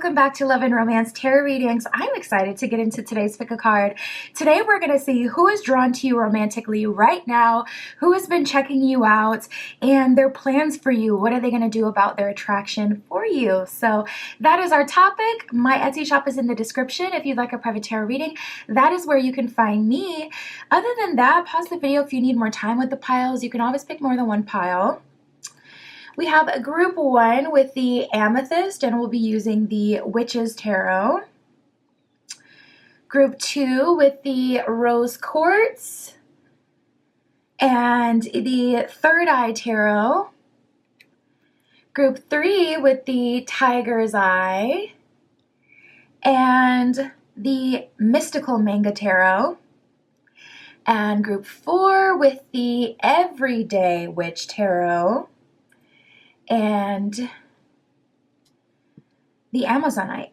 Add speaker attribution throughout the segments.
Speaker 1: welcome back to Love and Romance Tarot Readings. I'm excited to get into today's pick a card. Today we're going to see who is drawn to you romantically right now, who has been checking you out, and their plans for you. What are they going to do about their attraction for you? So that is our topic. My Etsy shop is in the description if you'd like a private tarot reading. That is where you can find me. Other than that, pause the video if you need more time with the piles. You can always pick more than one pile. We have a group 1 with the Amethyst, and we'll be using the Witch's Tarot. Group 2 with the Rose Quartz and the Third Eye Tarot. Group 3 with the Tiger's Eye and the Mystical Manga Tarot. And group 4 with the Everyday Witch Tarot and the Amazonite.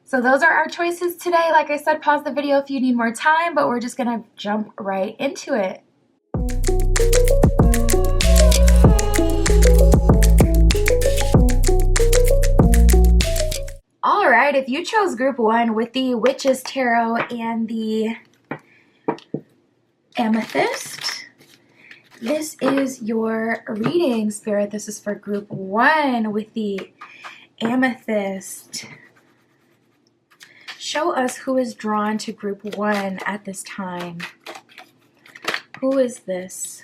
Speaker 1: So those are our choices today. Like I said, pause the video if you need more time, but we're just gonna jump right into it. All right, if you chose group 1 with the Witch's Tarot and the Amethyst, this is your reading, Spirit. This is for group 1 with the Amethyst. Show us who is drawn to group 1 at this time. Who is this?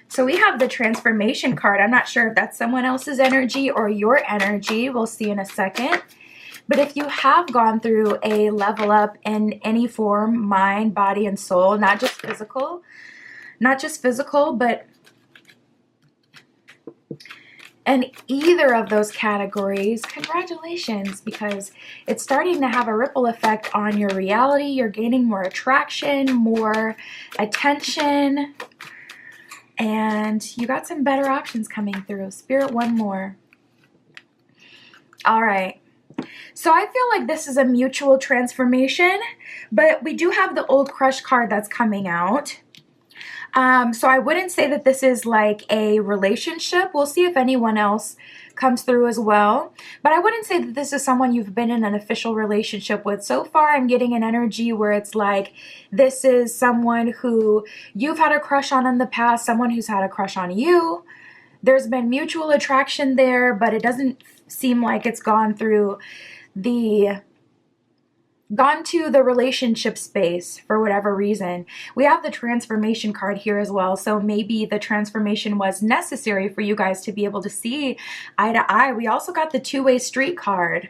Speaker 1: So we have the Transformation card. I'm not sure if that's someone else's energy or your energy. We'll see in a second. But if you have gone through a level up in any form, mind, body, and soul, not just physical, but in either of those categories, congratulations, because it's starting to have a ripple effect on your reality. You're gaining more attraction, more attention, and you got some better options coming through. Spirit, one more. All right. So I feel like this is a mutual transformation, but we do have the Old Crush card that's coming out. So I wouldn't say that this is like a relationship. We'll see if anyone else comes through as well. But I wouldn't say that this is someone you've been in an official relationship with. So far, I'm getting an energy where it's like this is someone who you've had a crush on in the past, someone who's had a crush on you. There's been mutual attraction there, but it doesn't seem like it's gone to the relationship space for whatever reason. We have the Transformation card here as well, so maybe the transformation was necessary for you guys to be able to see eye to eye. We also got the Two-Way Street card.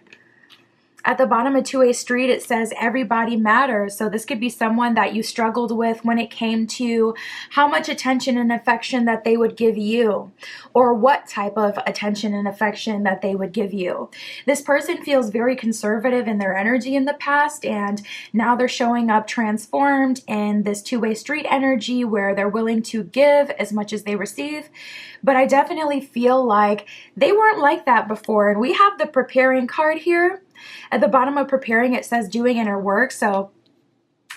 Speaker 1: At the bottom of Two-Way Street, it says everybody matters. So this could be someone that you struggled with when it came to how much attention and affection that they would give you, or what type of attention and affection that they would give you. This person feels very conservative in their energy in the past, and now they're showing up transformed in this Two-Way Street energy where they're willing to give as much as they receive. But I definitely feel like they weren't like that before. And we have the Preparing card here. At the bottom of Preparing, it says doing inner work. So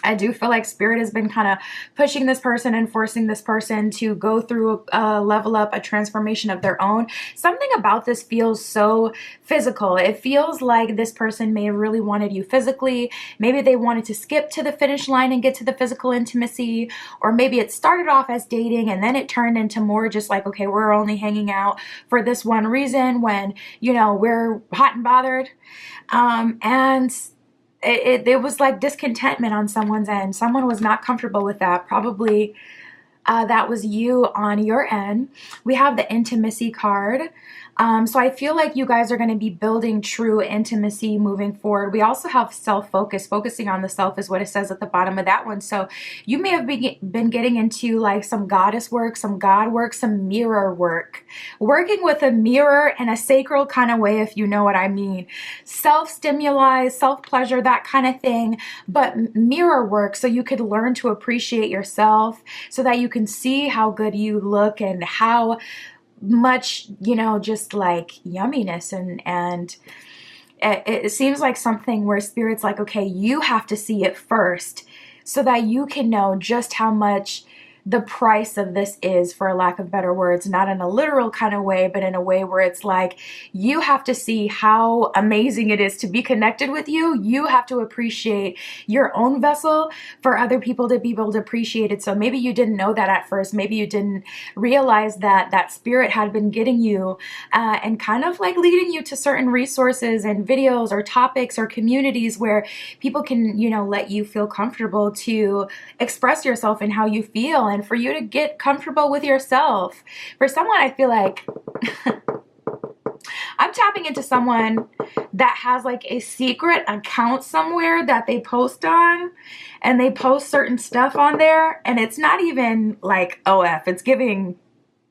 Speaker 1: I do feel like Spirit has been kind of pushing this person and forcing this person to go through a level up, a transformation of their own. Something about this feels so physical. It feels like this person may have really wanted you physically. Maybe they wanted to skip to the finish line and get to the physical intimacy, or maybe it started off as dating and then it turned into more just like, okay, we're only hanging out for this one reason when, you know, we're hot and bothered. And it was like discontentment on someone's end. Someone was not comfortable with that. Probably that was you on your end. We have the Intimacy card. So I feel like you guys are going to be building true intimacy moving forward. We also have self-focus. Focusing on the self is what it says at the bottom of that one. So you may have been getting into like some goddess work, some god work, some mirror work. Working with a mirror in a sacral kind of way, if you know what I mean. Self-stimuli, self-pleasure, that kind of thing. But mirror work so you could learn to appreciate yourself, so that you can see how good you look and how much, you know, just like yumminess, and it seems like something where Spirit's like, okay, you have to see it first so that you can know just how much the price of this is, for a lack of better words, not in a literal kind of way, but in a way where it's like, you have to see how amazing it is to be connected with you. You have to appreciate your own vessel for other people to be able to appreciate it. So maybe you didn't know that at first. Maybe you didn't realize that that spirit had been getting you and kind of like leading you to certain resources and videos or topics or communities where people can, you know, let you feel comfortable to express yourself and how you feel, and for you to get comfortable with yourself. For someone, I feel like I'm tapping into someone that has like a secret account somewhere that they post on, and they post certain stuff on there, and it's not even like OF, it's giving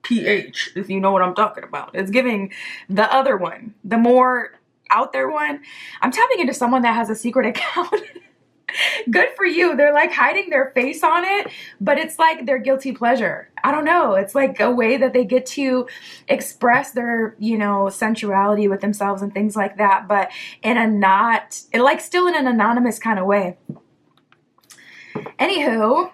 Speaker 1: PH, if you know what I'm talking about. It's giving the other one, the more out there one. I'm tapping into someone that has a secret account. Good for you. They're like hiding their face on it, but it's like their guilty pleasure. I don't know. It's like a way that they get to express their, you know, sensuality with themselves and things like that, but in a not, like still in an anonymous kind of way. Anywho,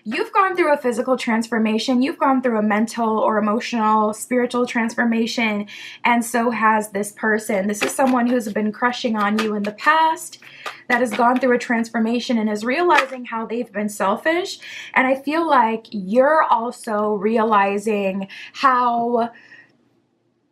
Speaker 1: you've gone through a physical transformation, you've gone through a mental or emotional, spiritual transformation, and so has this person. This is someone who's been crushing on you in the past, that has gone through a transformation and is realizing how they've been selfish. And I feel like you're also realizing how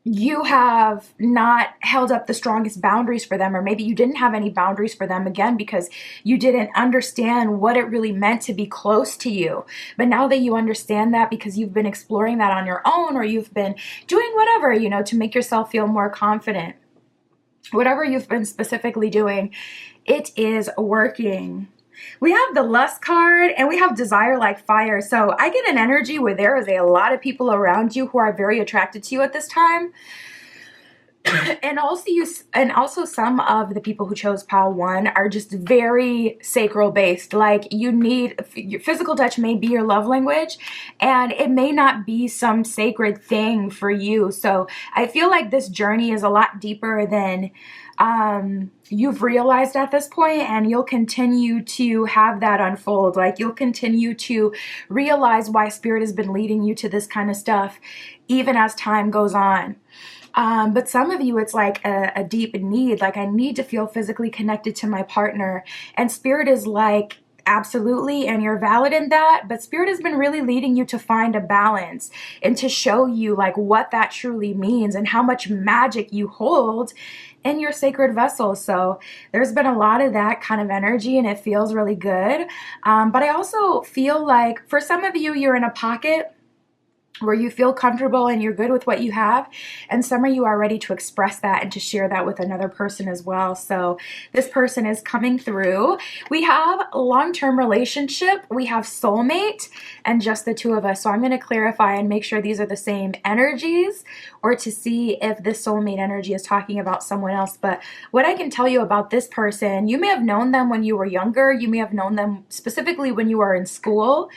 Speaker 1: you have not held up the strongest boundaries for them, or maybe you didn't have any boundaries for them, again, because you didn't understand what it really meant to be close to you. But now that you understand that, because you've been exploring that on your own, or you've been doing whatever, you know, to make yourself feel more confident, whatever you've been specifically doing, it is working. We have the lust card and we have desire like fire. So I get an energy where there is a lot of people around you who are very attracted to you at this time. And also some of the people who chose pile 1 are just very sacral based. Like, you need, your physical touch may be your love language, and it may not be some sacred thing for you. So I feel like this journey is a lot deeper than you've realized at this point, and you'll continue to have that unfold. Like, you'll continue to realize why spirit has been leading you to this kind of stuff even as time goes on. But some of you, it's like a deep need. Like, I need to feel physically connected to my partner. And spirit is like, absolutely, and you're valid in that. But spirit has been really leading you to find a balance and to show you like what that truly means and how much magic you hold in your sacred vessel. So there's been a lot of that kind of energy, and it feels really good. But I also feel like for some of you, you're in a pocket where you feel comfortable and you're good with what you have, and some of you are ready to express that and to share that with another person as well. So this person is coming through. We have long-term relationship, we have soulmate, and just the two of us. So I'm going to clarify and make sure these are the same energies, or to see if this soulmate energy is talking about someone else. But what I can tell you about this person, you may have known them when you were younger, you may have known them specifically when you were in school,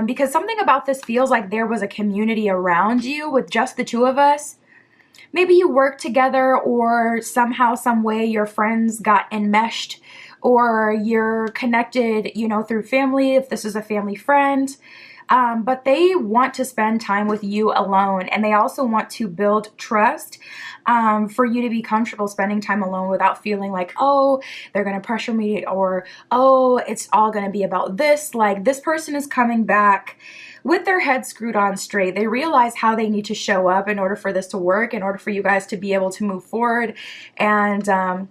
Speaker 1: because something about this feels like there was a community around you with just the two of us. Maybe you worked together, or somehow, some way your friends got enmeshed, or you're connected, you know, through family, if this is a family friend. But they want to spend time with you alone, and they also want to build trust for you to be comfortable spending time alone without feeling like, oh, they're going to pressure me, or, oh, it's all going to be about this. Like, this person is coming back with their head screwed on straight. They realize how they need to show up in order for this to work, in order for you guys to be able to move forward. And I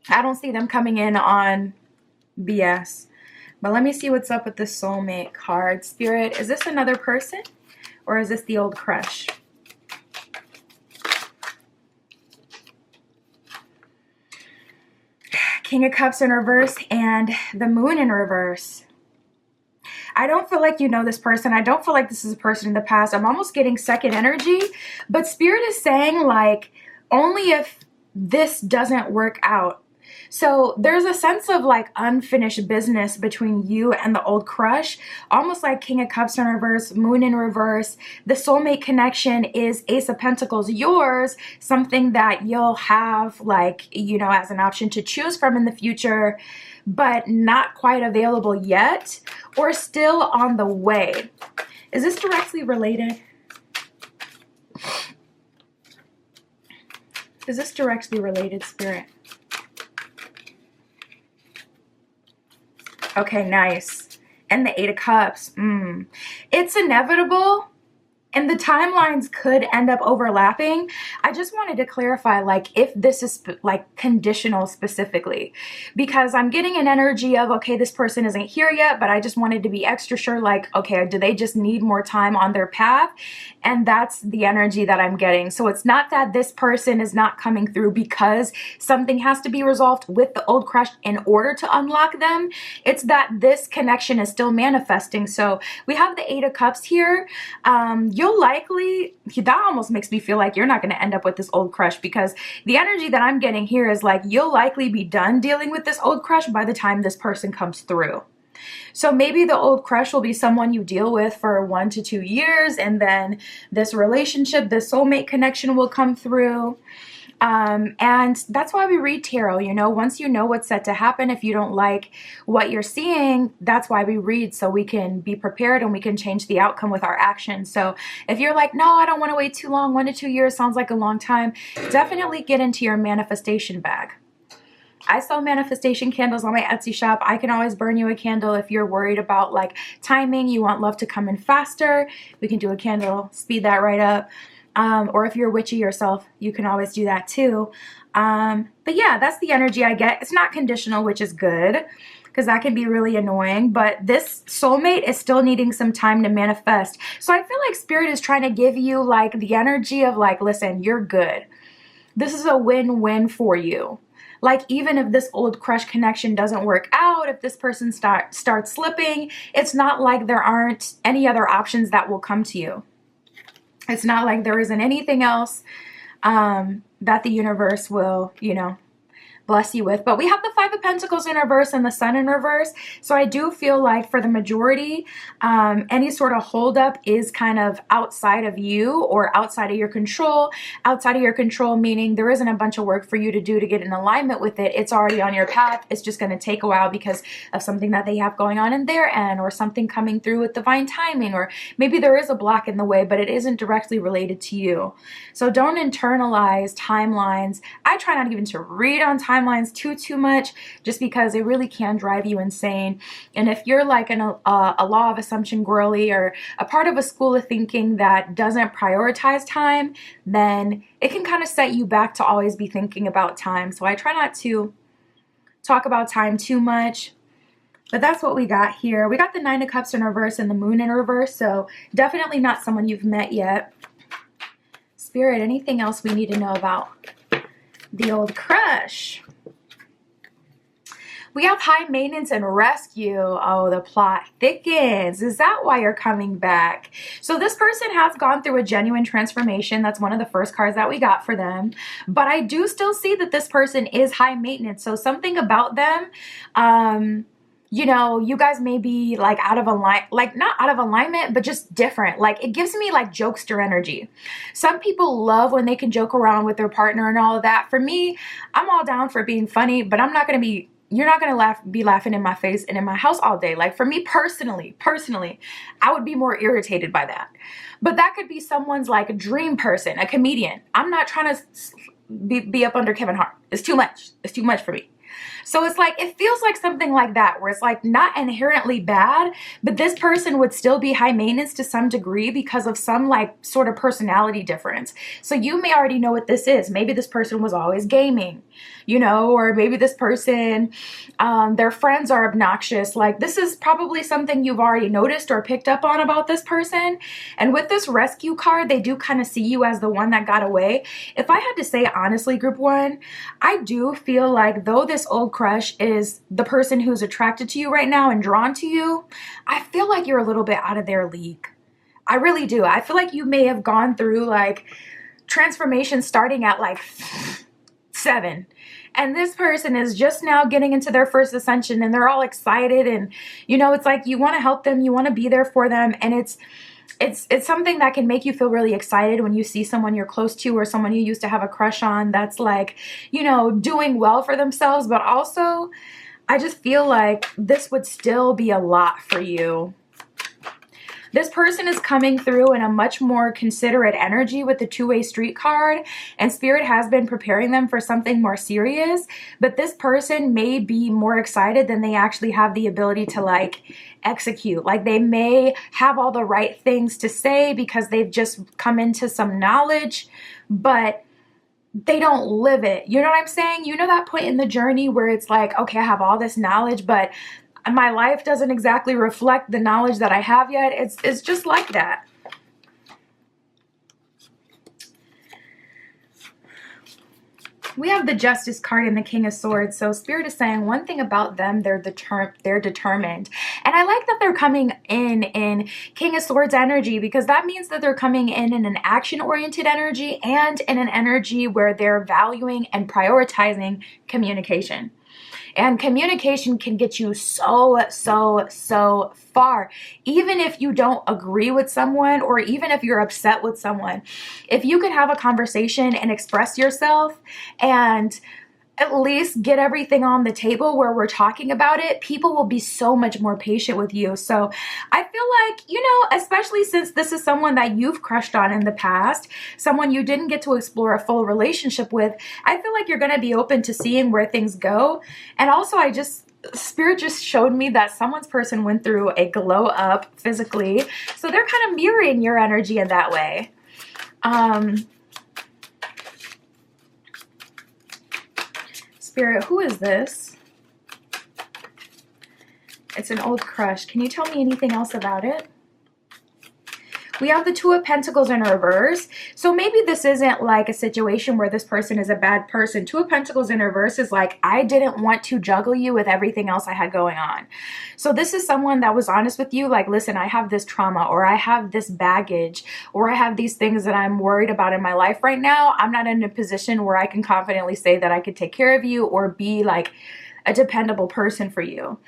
Speaker 1: don't see them coming in on BS. But let me see what's up with the soulmate card. Spirit, is this another person, or is this the old crush? King of Cups in reverse and the Moon in reverse. I don't feel like you know this person. I don't feel like this is a person in the past. I'm almost getting second energy, but spirit is saying like, only if this doesn't work out. So there's a sense of like unfinished business between you and the old crush, almost like King of Cups in reverse, Moon in reverse. The soulmate connection is Ace of Pentacles, yours, something that you'll have like, you know, as an option to choose from in the future, but not quite available yet. or still on the way. Is this directly related? Is this directly related, Spirit? Okay, nice. And the Eight of Cups. It's inevitable. And the timelines could end up overlapping. I just wanted to clarify, like, if this is like conditional specifically, because I'm getting an energy of, okay, this person isn't here yet, but I just wanted to be extra sure, like, okay, do they just need more time on their path? And that's the energy that I'm getting. So it's not that this person is not coming through because something has to be resolved with the old crush in order to unlock them. It's that this connection is still manifesting. So we have the Eight of Cups here. You'll likely, that almost makes me feel like you're not going to end up with this old crush, because the energy that I'm getting here is like you'll likely be done dealing with this old crush by the time this person comes through. So maybe the old crush will be someone you deal with for 1 to 2 years, and then this relationship, this soulmate connection will come through. And that's why we read tarot, you know, once you know what's set to happen, if you don't like what you're seeing, that's why we read, so we can be prepared and we can change the outcome with our actions. So if you're like, no, I don't want to wait too long, 1 to 2 years sounds like a long time, definitely get into your manifestation bag. I sell manifestation candles on my Etsy shop. I can always burn you a candle if you're worried about like timing, you want love to come in faster. We can do a candle, speed that right up. Or if you're witchy yourself, you can always do that too. But yeah, that's the energy I get. It's not conditional, which is good, because that can be really annoying. But this soulmate is still needing some time to manifest. So I feel like Spirit is trying to give you like the energy of like, listen, you're good. This is a win-win for you. Like, even if this old crush connection doesn't work out, if this person starts slipping, it's not like there aren't any other options that will come to you. It's not like there isn't anything else that the universe will, you know, bless you with. But we have the Five of Pentacles in reverse and the Sun in reverse. So I do feel like for the majority, any sort of holdup is kind of outside of you or outside of your control. Outside of your control meaning there isn't a bunch of work for you to do to get in alignment with it. It's already on your path. It's just going to take a while because of something that they have going on in their end, or something coming through with divine timing, or maybe there is a block in the way, but it isn't directly related to you. So don't internalize timelines. I try not even to read on timelines too much, just because it really can drive you insane. And if you're like a law of assumption girly, or a part of a school of thinking that doesn't prioritize time, then it can kind of set you back to always be thinking about time. So I try not to talk about time too much. But that's what we got here. We got the Nine of Cups in reverse and the Moon in reverse, so definitely not someone you've met yet. Spirit, anything else we need to know about the old crush? We have high maintenance and rescue. Oh, the plot thickens. Is that why you're coming back? So this person has gone through a genuine transformation. That's one of the first cards that we got for them. But I do still see that this person is high maintenance. So something about them, you know, you guys may be like out of alignment, like not out of alignment, but just different. Like, it gives me like jokester energy. Some people love when they can joke around with their partner and all of that. For me, I'm all down for being funny, but I'm not going to be, you're not going to be laughing in my face and in my house all day. Like, for me personally, I would be more irritated by that. But that could be someone's like a dream person, a comedian. I'm not trying to be up under Kevin Hart. It's too much. It's too much for me. So it's like, it feels like something like that, where it's like not inherently bad, but this person would still be high maintenance to some degree because of some like sort of personality difference. So you may already know what this is. Maybe this person was always gaming, you know, or maybe this person, their friends are obnoxious. Like, this is probably something you've already noticed or picked up on about this person. And with this rescue card, they do kind of see you as the one that got away. If I had to say honestly, group one, I do feel like though this old crush is the person who's attracted to you right now and drawn to you, I feel like you're a little bit out of their league. I really do. I feel like you may have gone through like transformation starting at like 7. And this person is just now getting into their first ascension, and they're all excited. And, you know, it's like you want to help them. You want to be there for them. And it's something that can make you feel really excited when you see someone you're close to, or someone you used to have a crush on that's like, you know, doing well for themselves. But also, I just feel like this would still be a lot for you. This person is coming through in a much more considerate energy with the two-way street card, and Spirit has been preparing them for something more serious, but this person may be more excited than they actually have the ability to like execute. Like they may have all the right things to say because they've just come into some knowledge, but they don't live it. You know what I'm saying? You know that point in the journey where it's like, okay, I have all this knowledge, but my life doesn't exactly reflect the knowledge that I have yet. It's just like that. We have the Justice card and the King of Swords. So Spirit is saying one thing about them, they're determined. And I like that they're coming in King of Swords energy, because that means that they're coming in an action-oriented energy and in an energy where they're valuing and prioritizing communication. And communication can get you so far. Even if you don't agree with someone, or even if you're upset with someone, if you could have a conversation and express yourself and at least get everything on the table where we're talking about it, people will be so much more patient with you. So I feel like, you know, especially since this is someone that you've crushed on in the past, someone you didn't get to explore a full relationship with, I feel like you're going to be open to seeing where things go. And also Spirit just showed me that someone's person went through a glow up physically. So they're kind of mirroring your energy in that way. Spirit, who is this? It's an old crush. Can you tell me anything else about it? We have the Two of Pentacles in reverse. So maybe this isn't like a situation where this person is a bad person. Two of Pentacles in reverse is like, I didn't want to juggle you with everything else I had going on. So this is someone that was honest with you, like, listen, I have this trauma, or I have this baggage, or I have these things that I'm worried about in my life right now. I'm not in a position where I can confidently say that I could take care of you or be like a dependable person for you.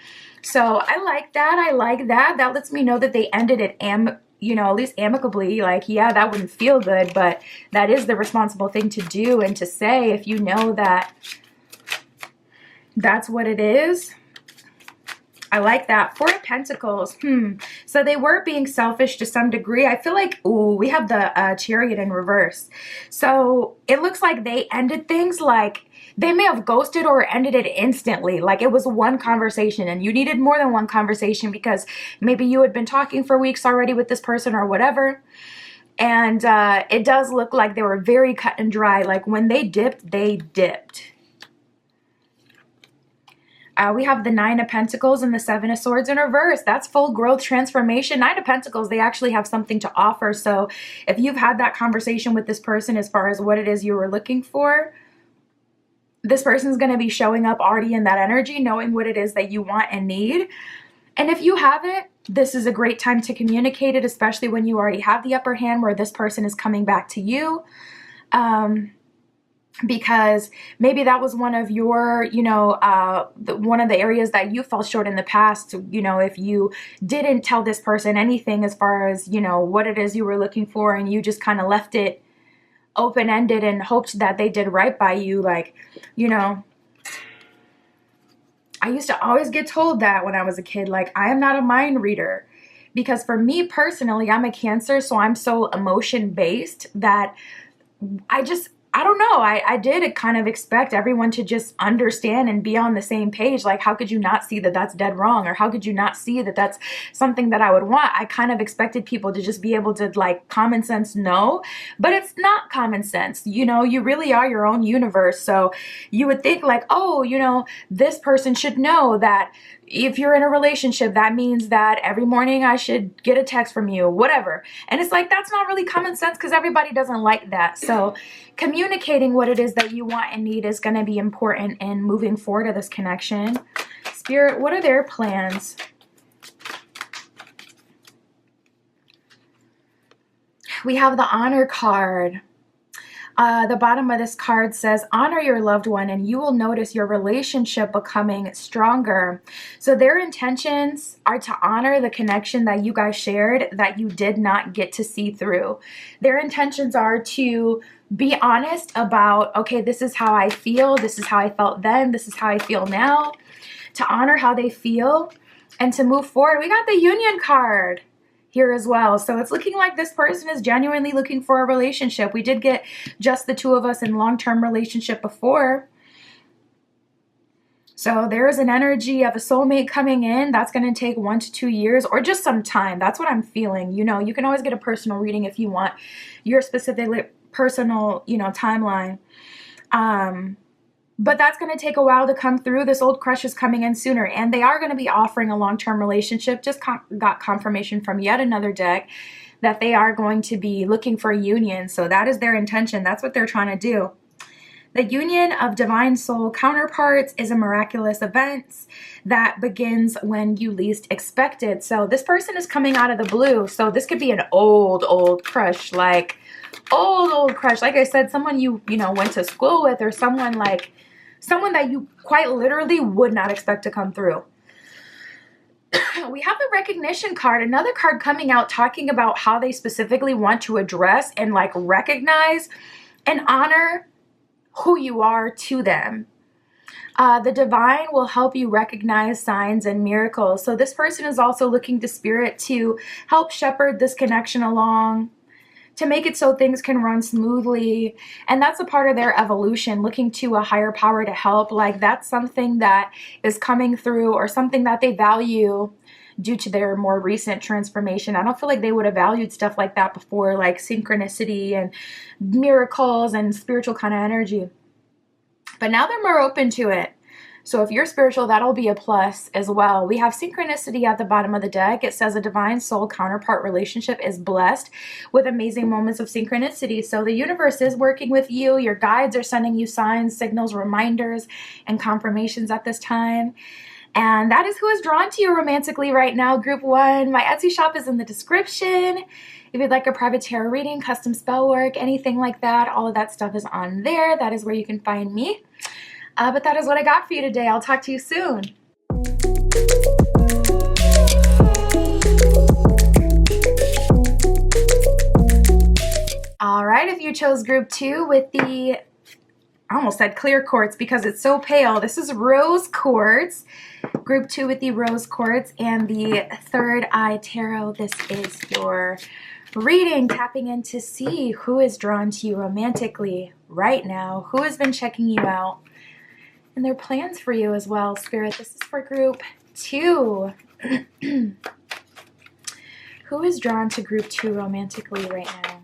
Speaker 1: So I like that. I like that. That lets me know that they ended it at least amicably. Like, yeah, that wouldn't feel good, but that is the responsible thing to do and to say if you know that that's what it is. I like that. Four of Pentacles. So they were being selfish to some degree. I feel like, ooh, we have the Chariot in reverse. So it looks like they ended things like, they may have ghosted or ended it instantly. Like it was one conversation and you needed more than one conversation because maybe you had been talking for weeks already with this person or whatever. And it does look like they were very cut and dry. Like when they dipped, they dipped. We have the Nine of Pentacles and the Seven of Swords in reverse. That's full growth, transformation. Nine of Pentacles, they actually have something to offer. So if you've had that conversation with this person as far as what it is you were looking for, this person's going to be showing up already in that energy, knowing what it is that you want and need. And if you haven't, this is a great time to communicate it, especially when you already have the upper hand where this person is coming back to you. Because maybe that was one of your, one of the areas that you fell short in the past. If you didn't tell this person anything as far as, what it is you were looking for, and you just kind of left it open-ended and hoped that they did right by you. Like, I used to always get told that when I was a kid, like, I am not a mind reader. Because for me personally, I'm a Cancer, so I'm so emotion-based that I don't know. I did kind of expect everyone to just understand and be on the same page. Like, how could you not see that that's dead wrong? Or how could you not see that that's something that I would want? I kind of expected people to just be able to, like, common sense know. But it's not common sense. You really are your own universe. So you would think like, oh, this person should know that if you're in a relationship, that means that every morning I should get a text from you, whatever. And it's like, that's not really common sense because everybody doesn't like that. So communicating what it is that you want and need is going to be important in moving forward to this connection. Spirit, what are their plans? We have the Honor card. The bottom of this card says, honor your loved one and you will notice your relationship becoming stronger. So their intentions are to honor the connection that you guys shared that you did not get to see through. Their intentions are to be honest about, okay, this is how I feel. This is how I felt then. This is how I feel now. to honor how they feel and to move forward. We got the Union card here as well. So it's looking like this person is genuinely looking for a relationship. We did get just the two of us in long-term relationship before. So there is an energy of a soulmate coming in. That's going to take 1 to 2 years or just some time. That's what I'm feeling. You know, you can always get a personal reading if you want your specific personal, you know, timeline. But that's going to take a while to come through. This old crush is coming in sooner, and they are going to be offering a long-term relationship. Just got confirmation from yet another deck that they are going to be looking for a union. So that is their intention. That's what they're trying to do. The union of divine soul counterparts is a miraculous event that begins when you least expect it. So this person is coming out of the blue. So this could be an old crush, like old crush. Like I said, someone you know, went to school with, or someone that you quite literally would not expect to come through. We have the recognition card, another card coming out talking about how they specifically want to address and like recognize and honor who you are to them. The divine will help you recognize signs and miracles. So this person is also looking to spirit to help shepherd this connection along, to make it so things can run smoothly. And that's a part of their evolution, looking to a higher power to help. Like that's something that is coming through, or something that they value due to their more recent transformation. I don't feel like they would have valued stuff like that before, like synchronicity and miracles and spiritual kind of energy. But now they're more open to it. So if you're spiritual, that'll be a plus as well. We have synchronicity at the bottom of the deck. It says a divine soul counterpart relationship is blessed with amazing moments of synchronicity. So the universe is working with you. Your guides are sending you signs, signals, reminders, and confirmations at this time. And that is who is drawn to you romantically right now, Group 1. My Etsy shop is in the description. If you'd like a private tarot reading, custom spell work, anything like that, all of that stuff is on there. That is where you can find me. But that is what I got for you today. I'll talk to you soon. All right, if you chose Group 2 with the, I almost said clear quartz because it's so pale. This is rose quartz. Group 2 with the rose quartz and the Third Eye Tarot. This is your reading, tapping in to see who is drawn to you romantically right now, who has been checking you out, and their plans for you as well, Spirit. This is for Group 2. Who is drawn to Group 2 romantically right now?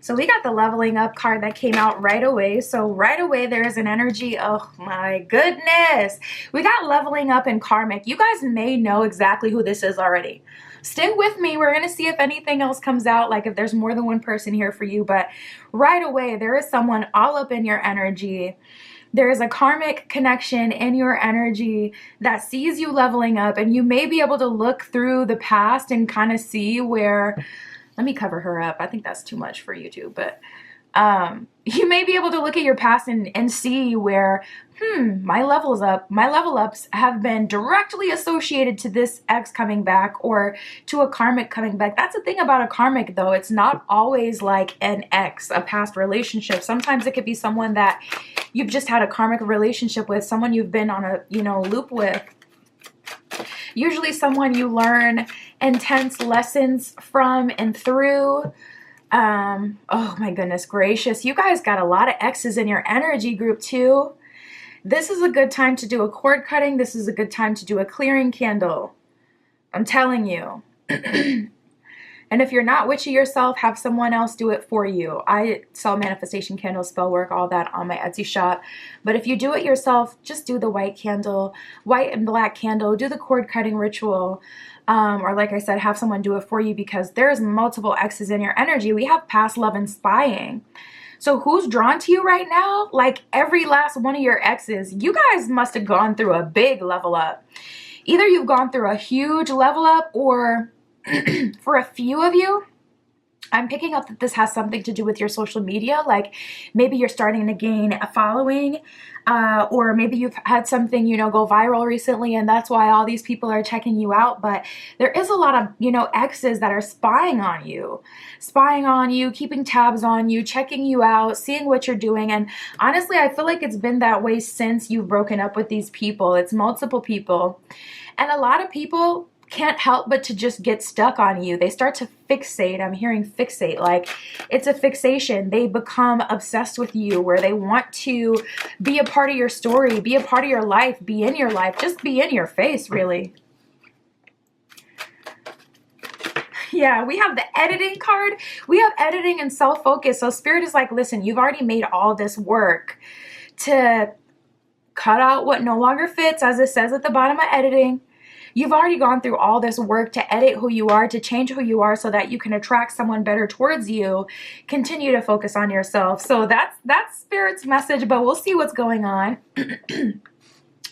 Speaker 1: So we got the leveling up card that came out right away. So right away there is an energy. Oh my goodness. We got leveling up and karmic. You guys may know exactly who this is already. Stick with me. We're going to see if anything else comes out, like if there's more than one person here for you. But right away there is someone all up in your energy. There is a karmic connection in your energy that sees you leveling up, and you may be able to look through the past and kind of see where, let me cover her up. I think that's too much for YouTube, but you may be able to look at your past and see where, my level ups have been directly associated to this ex coming back or to a karmic coming back. That's the thing about a karmic though. It's not always like an ex, a past relationship. Sometimes it could be someone that you've just had a karmic relationship with, someone you've been on a, loop with. Usually someone you learn intense lessons from and through. Oh my goodness gracious. You guys got a lot of X's in your energy, Group 2. This is a good time to do a cord cutting. This is a good time to do a clearing candle. I'm telling you. And if you're not witchy yourself, have someone else do it for you. I sell manifestation candles, spell work, all that on my Etsy shop. But if you do it yourself, just do the white candle, white and black candle, do the cord cutting ritual. Or like I said, have someone do it for you, because there's multiple X's in your energy. We have past love and spying. So who's drawn to you right now? Like every last one of your exes, you guys must have gone through a big level up. Either you've gone through a huge level up, or for a few of you, I'm picking up that this has something to do with your social media. Like maybe you're starting to gain a following, or maybe you've had something, go viral recently, and that's why all these people are checking you out. But there is a lot of, exes that are spying on you, keeping tabs on you, checking you out, seeing what you're doing. And honestly, I feel like it's been that way since you've broken up with these people. It's multiple people. And a lot of people can't help but to just get stuck on you. They start to fixate. I'm hearing fixate, like it's a fixation. They become obsessed with you, where they want to be a part of your story, be a part of your life, be in your life, just be in your face, really. Yeah, we have the editing card. We have editing and self-focus. So Spirit is like, listen, you've already made all this work to cut out what no longer fits, as it says at the bottom of editing. You've already gone through all this work to edit who you are, to change who you are so that you can attract someone better towards you. Continue to focus on yourself. So that's Spirit's message, but we'll see what's going on.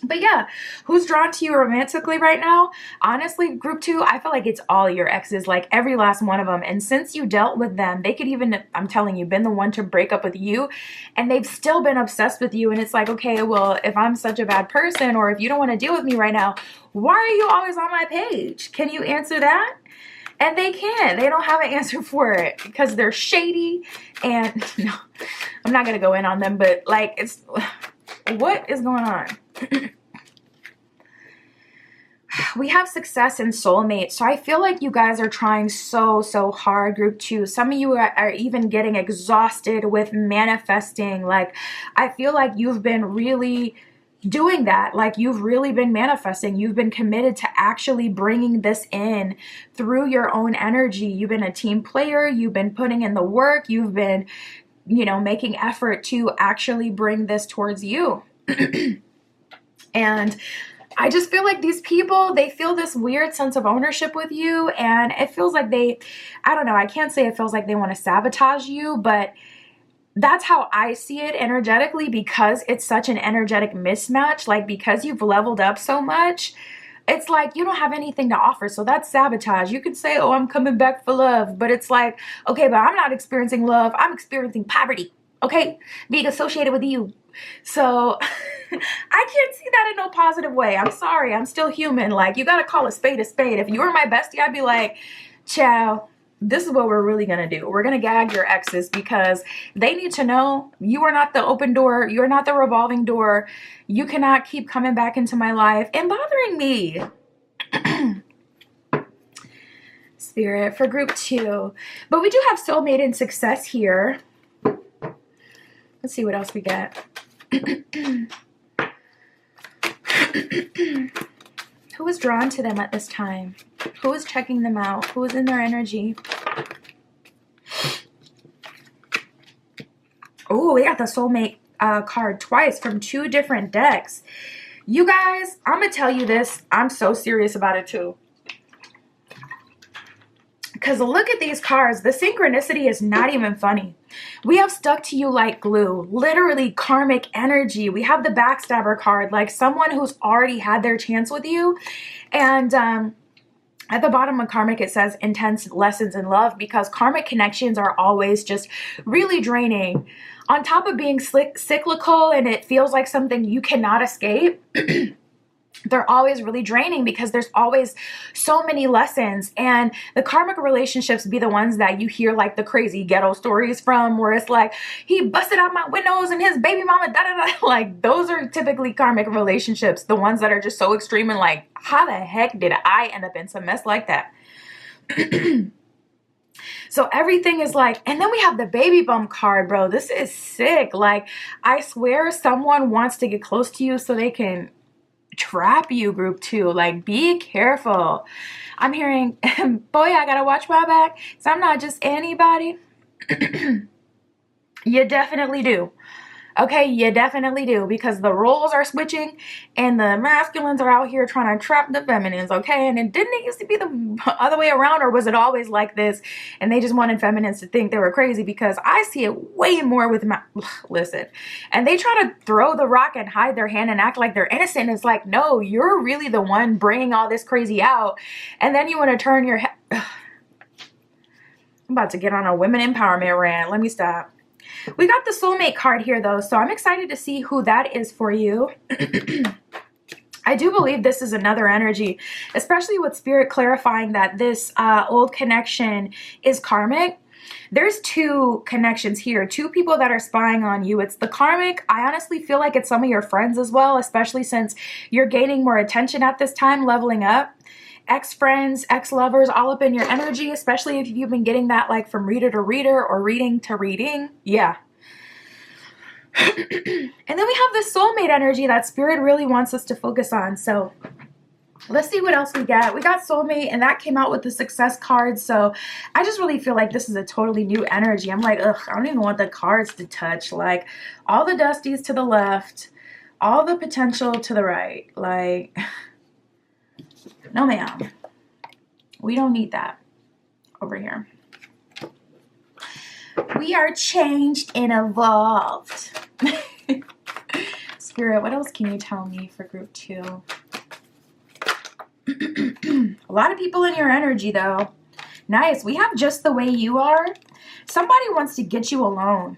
Speaker 1: But yeah, who's drawn to you romantically right now? Honestly, group 2, I feel like it's all your exes, like every last one of them. And since you dealt with them, they could even, I'm telling you, been the one to break up with you, and they've still been obsessed with you. And it's like, okay, well, if I'm such a bad person, or if you don't want to deal with me right now, why are you always on my page? Can you answer that? And they can't. They don't have an answer for it because they're shady. And no, I'm not going to go in on them, but like, it's, what is going on? We have success and soulmate. So I feel like you guys are trying so hard, group 2. Some of you are even getting exhausted with manifesting. Like, I feel like you've been really doing that. Like, you've really been manifesting. You've been committed to actually bringing this in through your own energy. You've been a team player. You've been putting in the work. You've been, making effort to actually bring this towards you. And I just feel like these people, they feel this weird sense of ownership with you, and it feels like I don't know, I can't say it feels like they want to sabotage you, but that's how I see it energetically, because it's such an energetic mismatch. Like, because you've leveled up so much, it's like you don't have anything to offer. So that's sabotage. You could say, oh, I'm coming back for love, but it's like, okay, but I'm not experiencing love. I'm experiencing poverty, okay, being associated with you. So I can't see that in no positive way. I'm sorry. I'm still human. Like, you got to call a spade a spade. If you were my bestie, I'd be like, ciao, this is what we're really going to do. We're going to gag your exes, because they need to know you are not the open door. You're not the revolving door. You cannot keep coming back into my life and bothering me. Spirit for group 2. But we do have soulmate and success here. Let's see what else we get. Who is drawn to them at this time? Who is checking them out? Who is in their energy? Oh, we got the soulmate card twice from 2 different decks. You guys, I'm going to tell you this. I'm so serious about it too. Because look at these cards. The synchronicity is not even funny. We have stuck to you like glue. Literally karmic energy. We have the backstabber card. Like someone who's already had their chance with you. And at the bottom of karmic, it says intense lessons in love, because karmic connections are always just really draining. On top of being cyclical, and it feels like something you cannot escape, they're always really draining, because there's always so many lessons. And the karmic relationships be the ones that you hear like the crazy ghetto stories from, where it's like, he busted out my windows and his baby mama, da da da. Like, those are typically karmic relationships, the ones that are just so extreme and like, how the heck did I end up in some mess like that? So everything is like, and then we have the baby bump card, bro. This is sick. Like, I swear someone wants to get close to you so they can trap you, group 2. Like, be careful. I'm hearing, boy, I gotta watch my back, so I'm not just anybody. You definitely do. Okay, you definitely do, because the roles are switching and the masculines are out here trying to trap the feminines, okay? And didn't it used to be the other way around, or was it always like this and they just wanted feminines to think they were crazy? Because I see it way more with listen, and they try to throw the rock and hide their hand and act like they're innocent. It's like, no, you're really the one bringing all this crazy out, and then you want to turn your head. I'm about to get on a women empowerment rant. Let me stop. We got the soulmate card here though, so I'm excited to see who that is for you. I do believe this is another energy, especially with Spirit clarifying that this old connection is karmic. There's two connections here, two people that are spying on you. It's the karmic. I honestly feel like it's some of your friends as well, especially since you're gaining more attention at this time, leveling up. Ex-friends, ex-lovers, all up in your energy, especially if you've been getting that like from reader to reader or reading to reading. Yeah. And then we have this soulmate energy that Spirit really wants us to focus on. So let's see what else we get. We got soulmate, and that came out with the success card. So I just really feel like this is a totally new energy. I'm like, ugh, I don't even want the cards to touch. Like, all the dusties to the left, all the potential to the right. Like, no ma'am. We don't need that over here. We are changed and evolved. Spirit, what else can you tell me for group 2? A lot of people in your energy though. Nice. We have just the way you are. Somebody wants to get you alone.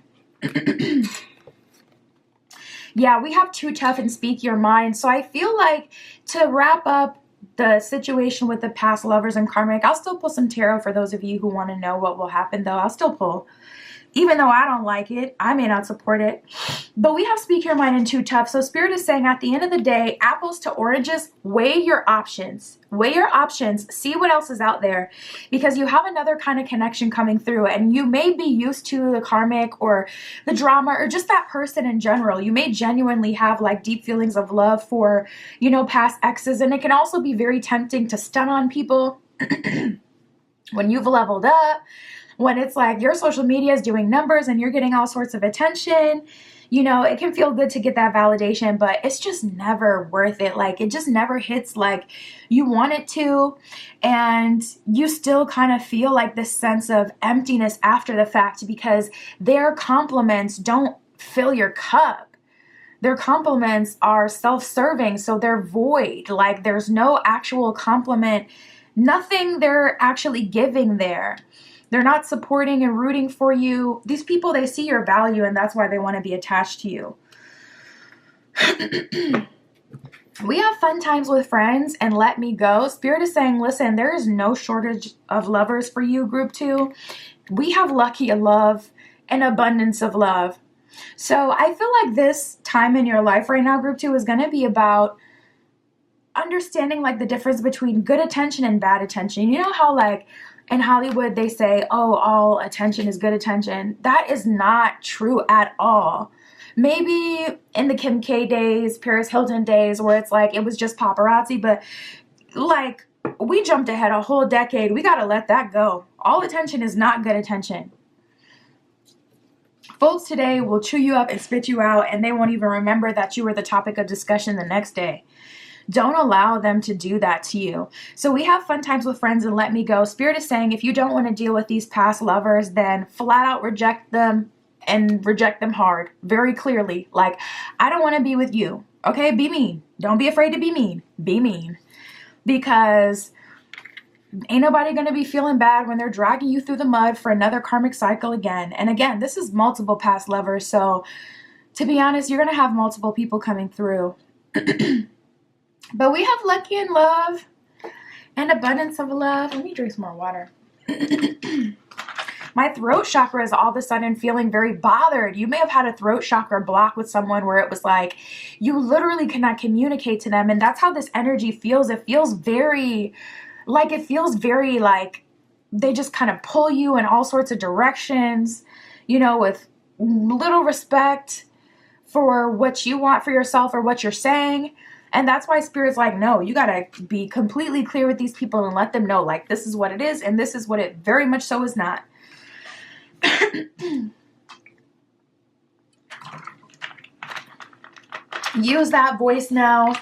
Speaker 1: Yeah, we have too tough and speak your mind. So I feel like to wrap up the situation with the past lovers and karmic, I'll still pull some tarot for those of you who want to know what will happen though. I'll still pull. Even though I don't like it, I may not support it. But we have speak your mind and too tough. So Spirit is saying at the end of the day, apples to oranges, weigh your options. Weigh your options. See what else is out there. Because you have another kind of connection coming through. And you may be used to the karmic or the drama or just that person in general. You may genuinely have like deep feelings of love for, you know, past exes. And it can also be very tempting to stun on people when you've leveled up. When it's like your social media is doing numbers and you're getting all sorts of attention, you know, it can feel good to get that validation, but it's just never worth it. Like, it just never hits like you want it to. And you still kind of feel like this sense of emptiness after the fact because their compliments don't fill your cup. Their compliments are self-serving, so they're void. Like, there's no actual compliment, nothing they're actually giving there. They're not supporting and rooting for you. These people, they see your value and that's why they want to be attached to you. We have fun times with friends and let me go. Spirit is saying, listen, there is no shortage of lovers for you, group 2. We have lucky love and abundance of love. So I feel like this time in your life right now, group 2, is going to be about understanding like the difference between good attention and bad attention. You know how like in Hollywood, they say, oh, all attention is good attention. That is not true at all. Maybe in the Kim K days, Paris Hilton days, where it's like, it was just paparazzi, but like we jumped ahead a whole decade. We got to let that go. All attention is not good attention. Folks today will chew you up and spit you out, and they won't even remember that you were the topic of discussion the next day. Don't allow them to do that to you. So we have fun times with friends and let me go. Spirit is saying if you don't want to deal with these past lovers, then flat out reject them and reject them hard. Very clearly. Like, I don't want to be with you. Okay? Be mean. Don't be afraid to be mean. Be mean. Because ain't nobody going to be feeling bad when they're dragging you through the mud for another karmic cycle again. And again, this is multiple past lovers. So to be honest, you're going to have multiple people coming through. But we have lucky and love and abundance of love. Let me drink some more water. My throat chakra is all of a sudden feeling very bothered. You may have had a throat chakra block with someone where it was like you literally cannot communicate to them. And that's how this energy feels. It feels very like they just kind of pull you in all sorts of directions, you know, with little respect for what you want for yourself or what you're saying. And that's why Spirit's like, no, you got to be completely clear with these people and let them know, like, this is what it is and this is what it very much so is not. Use that voice now.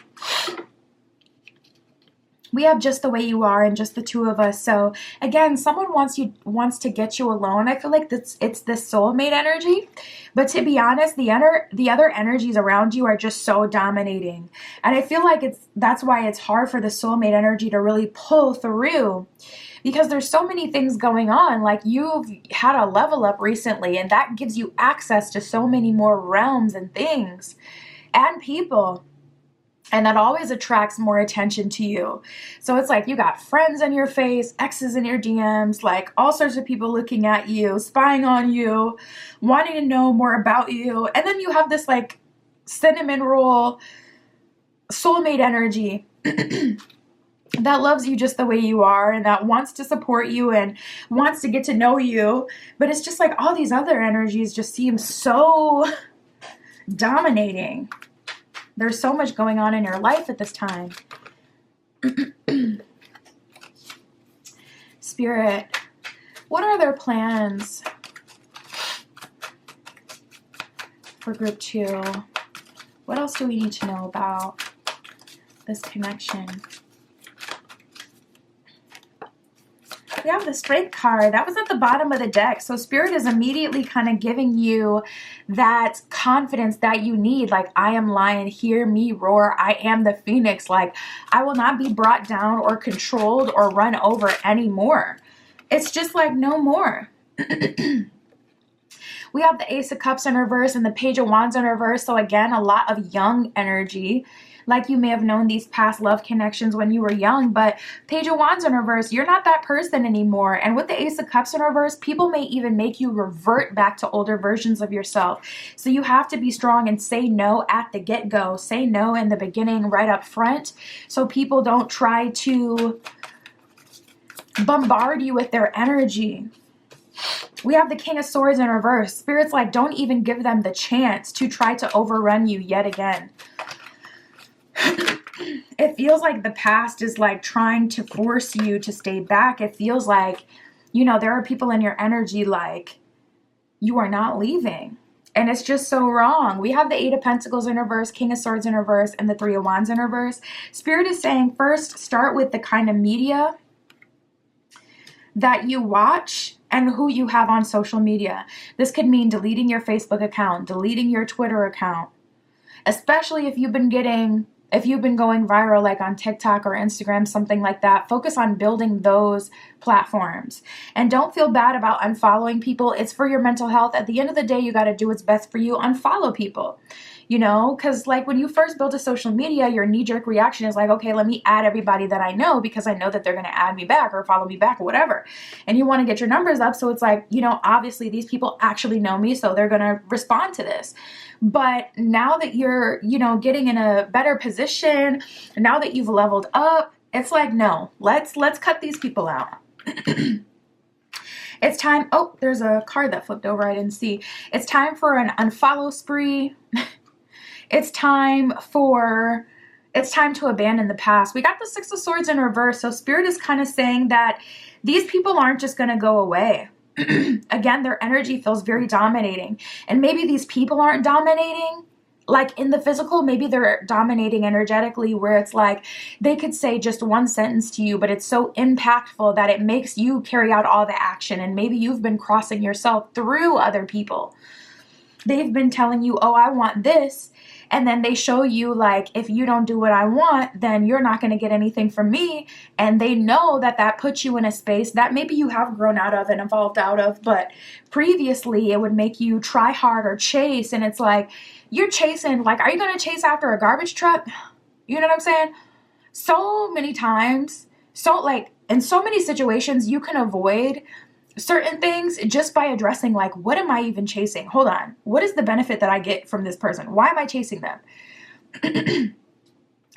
Speaker 1: We have just the way you are and just the two of us. So again, someone wants to get you alone. I feel like it's this soulmate energy. But to be honest, the other energies around you are just so dominating. And I feel like that's why it's hard for the soulmate energy to really pull through. because there's so many things going on. Like, you've had a level up recently, and that gives you access to so many more realms and things and people. And that always attracts more attention to you. So it's like you got friends in your face, exes in your DMs, like all sorts of people looking at you, spying on you, wanting to know more about you. And then you have this like cinnamon roll soulmate energy that loves you just the way you are, and that wants to support you and wants to get to know you. But it's just like all these other energies just seem so dominating. There's so much going on in your life at this time. Spirit, what are their plans for group 2? What else do we need to know about this connection? We have the Strength card. That was at the bottom of the deck. So Spirit is immediately kind of giving you that confidence that you need. Like, I am lion, hear me roar. I am the phoenix. Like, I will not be brought down or controlled or run over anymore. It's just like no more. We have the Ace of Cups in reverse and the Page of Wands in reverse. So again, a lot of young energy. Like, you may have known these past love connections when you were young, but Page of Wands in reverse, you're not that person anymore. And with the Ace of Cups in reverse, people may even make you revert back to older versions of yourself. So you have to be strong and say no at the get-go. Say no in the beginning, right up front, so people don't try to bombard you with their energy. We have the King of Swords in reverse. Spirit's like, don't even give them the chance to try to overrun you yet again. It feels like the past is like trying to force you to stay back. It feels like, you know, there are people in your energy like, you are not leaving. And it's just so wrong. We have the Eight of Pentacles in reverse, King of Swords in reverse, and the Three of Wands in reverse. Spirit is saying, first, start with the kind of media that you watch and who you have on social media. This could mean deleting your Facebook account, deleting your Twitter account, especially if you've been going viral, like on TikTok or Instagram, something like that. Focus on building those platforms. And don't feel bad about unfollowing people. It's for your mental health. At the end of the day, you got to do what's best for you. Unfollow people, you know, because like when you first build a social media, your knee-jerk reaction is like, okay, let me add everybody that I know because I know that they're going to add me back or follow me back or whatever. And you want to get your numbers up. So it's like, you know, obviously these people actually know me, so they're going to respond to this. But now that you're, you know, getting in a better position, now that you've leveled up, it's like, no, let's cut these people out. It's time. Oh, there's a card that flipped over. I didn't see. It's time for an unfollow spree. It's time to abandon the past. We got the Six of Swords in reverse. So Spirit is kind of saying that these people aren't just going to go away. Again, their energy feels very dominating. And maybe these people aren't dominating like in the physical. Maybe they're dominating energetically, where it's like they could say just one sentence to you, but it's so impactful that it makes you carry out all the action. And maybe you've been crossing yourself through other people. They've been telling you, oh, I want this. And then they show you like, if you don't do what I want, then you're not going to get anything from me. And they know that that puts you in a space that maybe you have grown out of and evolved out of. But previously it would make you try hard or chase. And it's like, you're chasing, like, are you going to chase after a garbage truck? You know what I'm saying? So many times, so like in so many situations, you can avoid certain things just by addressing like, what am I even chasing? Hold on. What is the benefit that I get from this person? Why am I chasing them?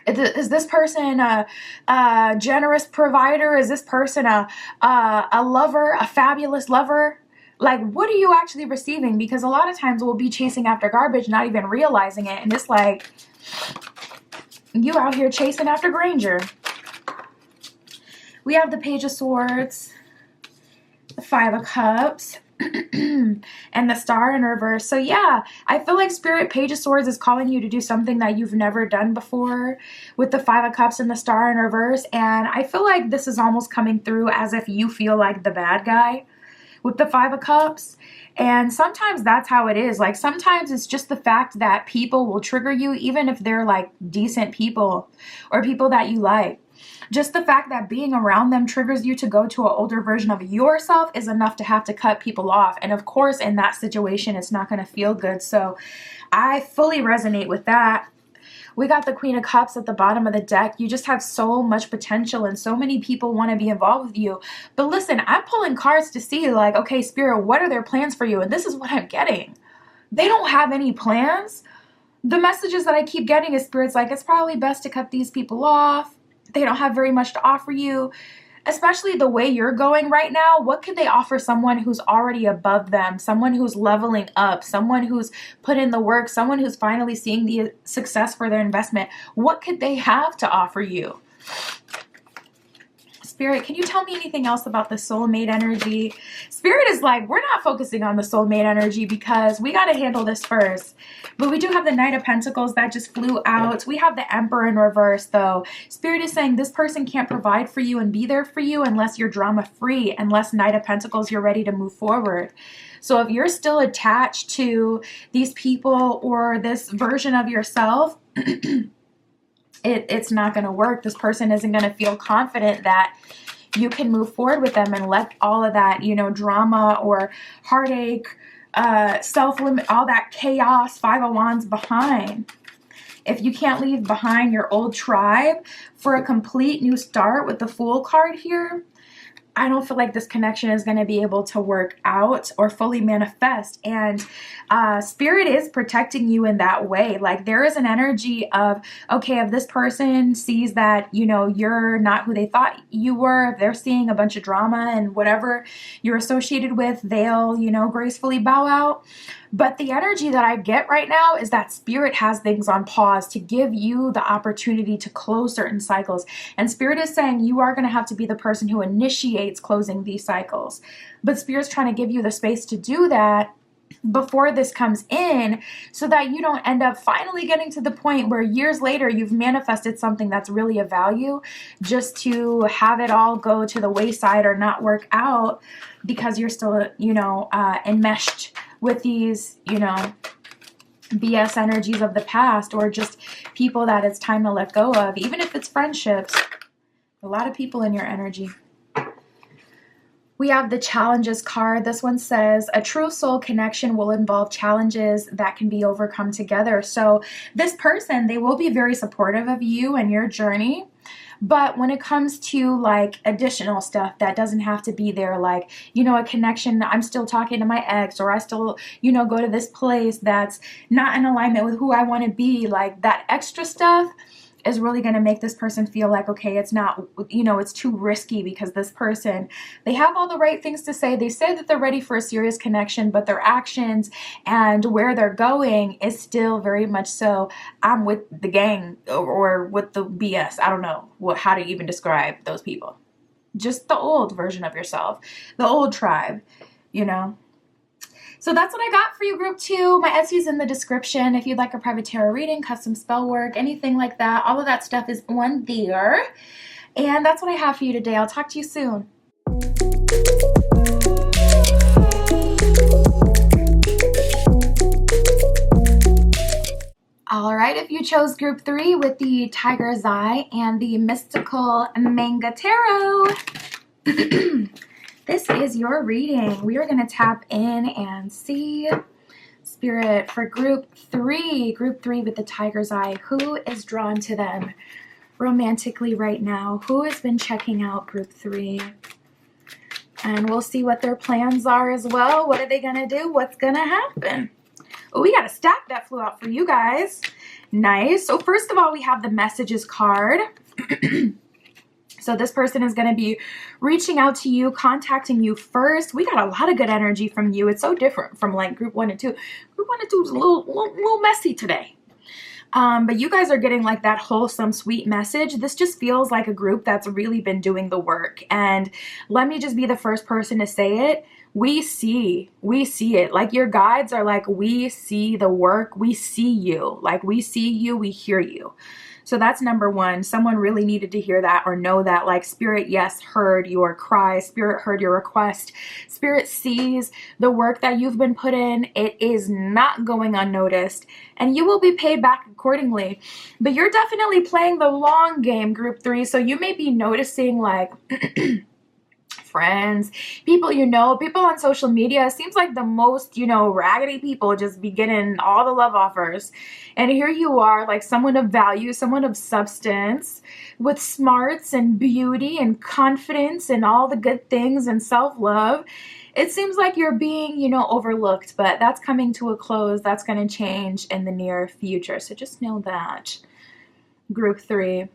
Speaker 1: Is this person a generous provider? Is this person a lover, a fabulous lover? Like, what are you actually receiving? Because a lot of times we'll be chasing after garbage, not even realizing it. And it's like, you out here chasing after Granger. We have the Page of Swords, the Five of Cups, and the Star in reverse. So yeah, I feel like Spirit, Page of Swords is calling you to do something that you've never done before with the Five of Cups and the Star in reverse. And I feel like this is almost coming through as if you feel like the bad guy with the Five of Cups. And sometimes that's how it is. Like, sometimes it's just the fact that people will trigger you, even if they're like decent people or people that you like. Just the fact that being around them triggers you to go to an older version of yourself is enough to have to cut people off. And of course, in that situation, it's not going to feel good. So I fully resonate with that. We got the Queen of Cups at the bottom of the deck. You just have so much potential and so many people want to be involved with you. But listen, I'm pulling cards to see like, okay, Spirit, what are their plans for you? And this is what I'm getting. They don't have any plans. The messages that I keep getting is Spirit's like, it's probably best to cut these people off. They don't have very much to offer you. Especially the way you're going right now, what could they offer someone who's already above them, someone who's leveling up, someone who's put in the work, someone who's finally seeing the success for their investment? What could they have to offer you? Spirit, can you tell me anything else about the soulmate energy? Spirit is like, we're not focusing on the soulmate energy because we got to handle this first. But we do have the Knight of Pentacles that just flew out. We have the Emperor in reverse, though. Spirit is saying this person can't provide for you and be there for you unless you're drama-free, unless Knight of Pentacles, you're ready to move forward. So if you're still attached to these people or this version of yourself, it's not going to work. This person isn't going to feel confident that you can move forward with them and let all of that, you know, drama or heartache, self-limit, all that chaos, Five of Wands behind. If you can't leave behind your old tribe for a complete new start with the Fool card here, I don't feel like this connection is going to be able to work out or fully manifest. And Spirit is protecting you in that way. Like there is an energy of, okay, if this person sees that, you know, you're not who they thought you were, if they're seeing a bunch of drama and whatever you're associated with, they'll, you know, gracefully bow out. But the energy that I get right now is that Spirit has things on pause to give you the opportunity to close certain cycles. And Spirit is saying you are going to have to be the person who initiates closing these cycles. But Spirit's trying to give you the space to do that before this comes in so that you don't end up finally getting to the point where years later you've manifested something that's really of value just to have it all go to the wayside or not work out because you're still, you know, enmeshed with these, you know, BS energies of the past or just people that it's time to let go of, even if it's friendships. A lot of people in your energy. We have the Challenges card. This one says, a true soul connection will involve challenges that can be overcome together. So this person, they will be very supportive of you and your journey. But when it comes to like additional stuff that doesn't have to be there, like, you know, a connection, I'm still talking to my ex, or I still, you know, go to this place that's not in alignment with who I want to be, like that extra stuff is really going to make this person feel like, okay, it's not, you know, it's too risky because this person, they have all the right things to say. They say that they're ready for a serious connection, but their actions and where they're going is still very much so, I'm with the gang or with the BS. I don't know how to even describe those people. Just the old version of yourself, the old tribe, you know. So that's what I got for you, Group 2. My Etsy's in the description. If you'd like a private tarot reading, custom spell work, anything like that, all of that stuff is on there. And that's what I have for you today. I'll talk to you soon. All right, if you chose Group 3 with the Tiger's Eye and the Mystical Manga Tarot, this is your reading. We are going to tap in and see Spirit for Group 3. Group 3 with the Tiger's Eye. Who is drawn to them romantically right now? Who has been checking out Group 3? And we'll see what their plans are as well. What are they going to do? What's going to happen? Oh, we got a stack that flew out for you guys. Nice. So first of all, we have the Messages card. So this person is going to be reaching out to you, contacting you first. We got a lot of good energy from you. It's so different from like Group 1 and 2. Group 1 and 2 is a little messy today. But you guys are getting like that wholesome, sweet message. This just feels like a group that's really been doing the work. And let me just be the first person to say it. We see it. Like your guides are like, we see the work. We see you. Like we see you, we hear you. So that's number one. Someone really needed to hear that or know that, like, Spirit, yes, heard your cry. Spirit heard your request. Spirit sees the work that you've been put in. It is not going unnoticed, and you will be paid back accordingly. But you're definitely playing the long game, group 3. So you may be noticing, like, friends, people you know, people on social media. It seems like the most, raggedy people just be getting all the love offers. And here you are, like someone of value, someone of substance, with smarts and beauty and confidence and all the good things and self-love. It seems like you're being, overlooked, but that's coming to a close. That's going to change in the near future. So just know that, group 3.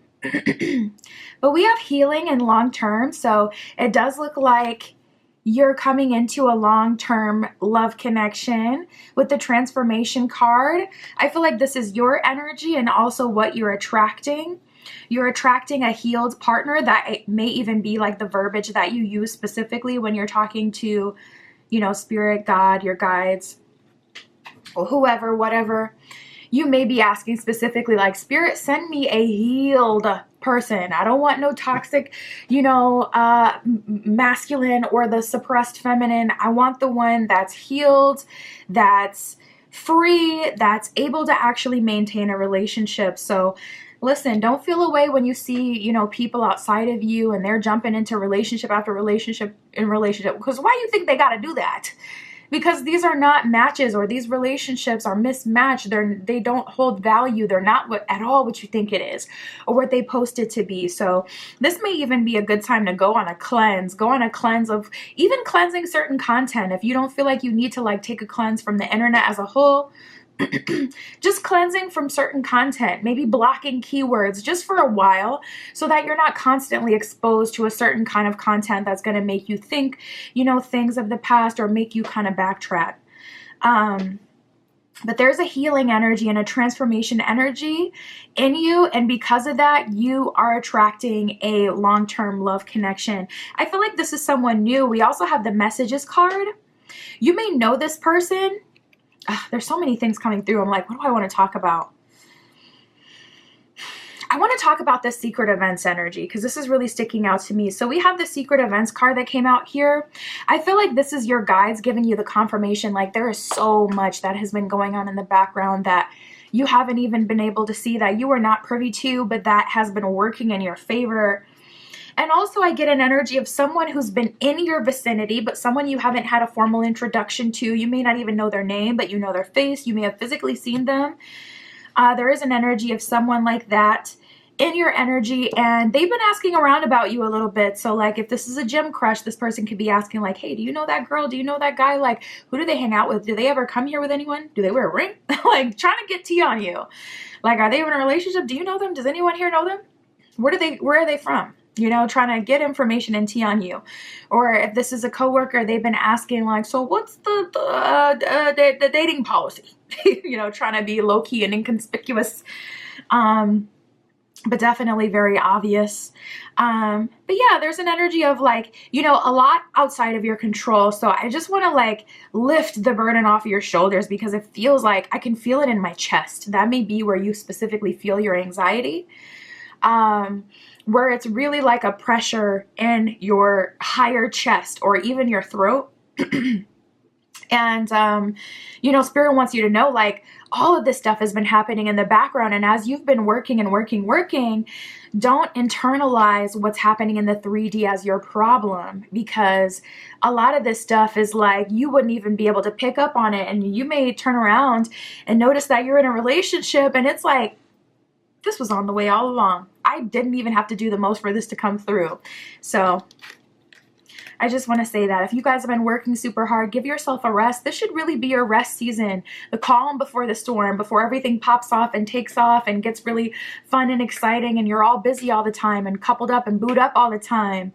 Speaker 1: But we have healing and long term, so it does look like you're coming into a long-term love connection with the transformation card. I feel like this is your energy and also what you're attracting. You're attracting a healed partner. That it may even be like the verbiage that you use specifically when you're talking to, Spirit, God, your guides, or whoever, whatever. You may be asking specifically, like, Spirit, send me a healed person. I don't want no toxic, masculine or the suppressed feminine. I want the one that's healed, that's free, that's able to actually maintain a relationship. So listen, don't feel away when you see, people outside of you and they're jumping into relationship after relationship in relationship. Because why do you think they got to do that? Because these are not matches, or these relationships are mismatched. They don't hold value. They're not at all what you think it is or what they post it to be. So this may even be a good time to go on a cleanse of even cleansing certain content. If you don't feel like you need to, like, take a cleanse from the internet as a whole, just cleansing from certain content, maybe blocking keywords just for a while so that you're not constantly exposed to a certain kind of content that's going to make you think, things of the past or make you kind of backtrack. But there's a healing energy and a transformation energy in you. And because of that, you are attracting a long-term love connection. I feel like this is someone new. We also have the messages card. You may know this person. There's so many things coming through. I'm like, what do I want to talk about? I want to talk about the secret events energy because this is really sticking out to me. So we have the secret events card that came out here. I feel like this is your guides giving you the confirmation. Like, there is so much that has been going on in the background that you haven't even been able to see, that you are not privy to, but that has been working in your favor. And also I get an energy of someone who's been in your vicinity, but someone you haven't had a formal introduction to. You may not even know their name, but you know their face. You may have physically seen them. There is an energy of someone like that in your energy, and they've been asking around about you a little bit. So, like, if this is a gym crush, this person could be asking, like, hey, do you know that girl? Do you know that guy? Like, who do they hang out with? Do they ever come here with anyone? Do they wear a ring? Like, trying to get tea on you. Like, are they in a relationship? Do you know them? Does anyone here know them? Where are they from? Trying to get information and tea on you. Or if this is a coworker, they've been asking, like, so what's the dating policy? Trying to be low-key and inconspicuous, but definitely very obvious. But yeah, there's an energy of, like, a lot outside of your control. So I just want to, like, lift the burden off of your shoulders because it feels like I can feel it in my chest. That may be where you specifically feel your anxiety. Where it's really like a pressure in your higher chest or even your throat. And, Spirit wants you to know, like, all of this stuff has been happening in the background. And as you've been working, don't internalize what's happening in the 3D as your problem, because a lot of this stuff is like, you wouldn't even be able to pick up on it. And you may turn around and notice that you're in a relationship and it's like, this was on the way all along. I didn't even have to do the most for this to come through. So I just want to say that if you guys have been working super hard, give yourself a rest. This should really be your rest season, the calm before the storm, before everything pops off and takes off and gets really fun and exciting and you're all busy all the time and coupled up and booed up all the time.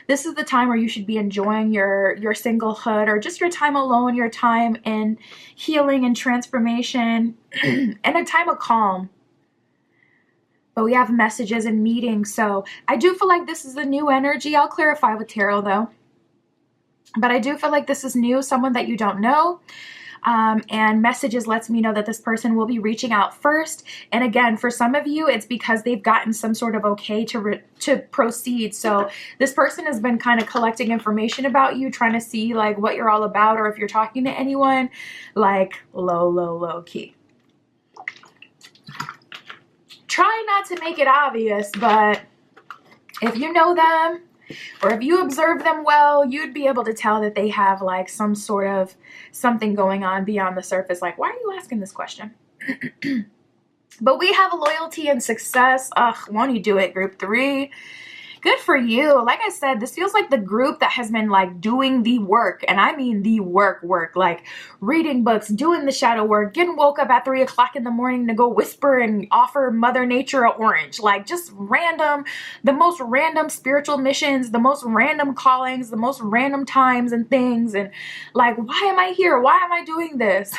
Speaker 1: This is the time where you should be enjoying your singlehood, or just your time alone, your time in healing and transformation, and a time of calm. But we have messages and meetings. So I do feel like this is a new energy. I'll clarify with tarot though. But I do feel like this is new, someone that you don't know. and messages lets me know that this person will be reaching out first. And again, for some of you, it's because they've gotten some sort of okay to proceed. So this person has been kind of collecting information about you, trying to see like what you're all about, or if you're talking to anyone, like low key. Try not to make it obvious, but if you know them, or if you observe them well, you'd be able to tell that they have like some sort of something going on beyond the surface. Like, why are you asking this question? But we have loyalty and success. Ugh, won't you do it, group 3? Good for you. Like I said, this feels like the group that has been like doing the work. And I mean the work, like reading books, doing the shadow work, getting woke up at 3 o'clock in the morning to go whisper and offer Mother Nature an orange. Like just random, the most random spiritual missions, the most random callings, the most random times and things. And like, why am I here? Why am I doing this?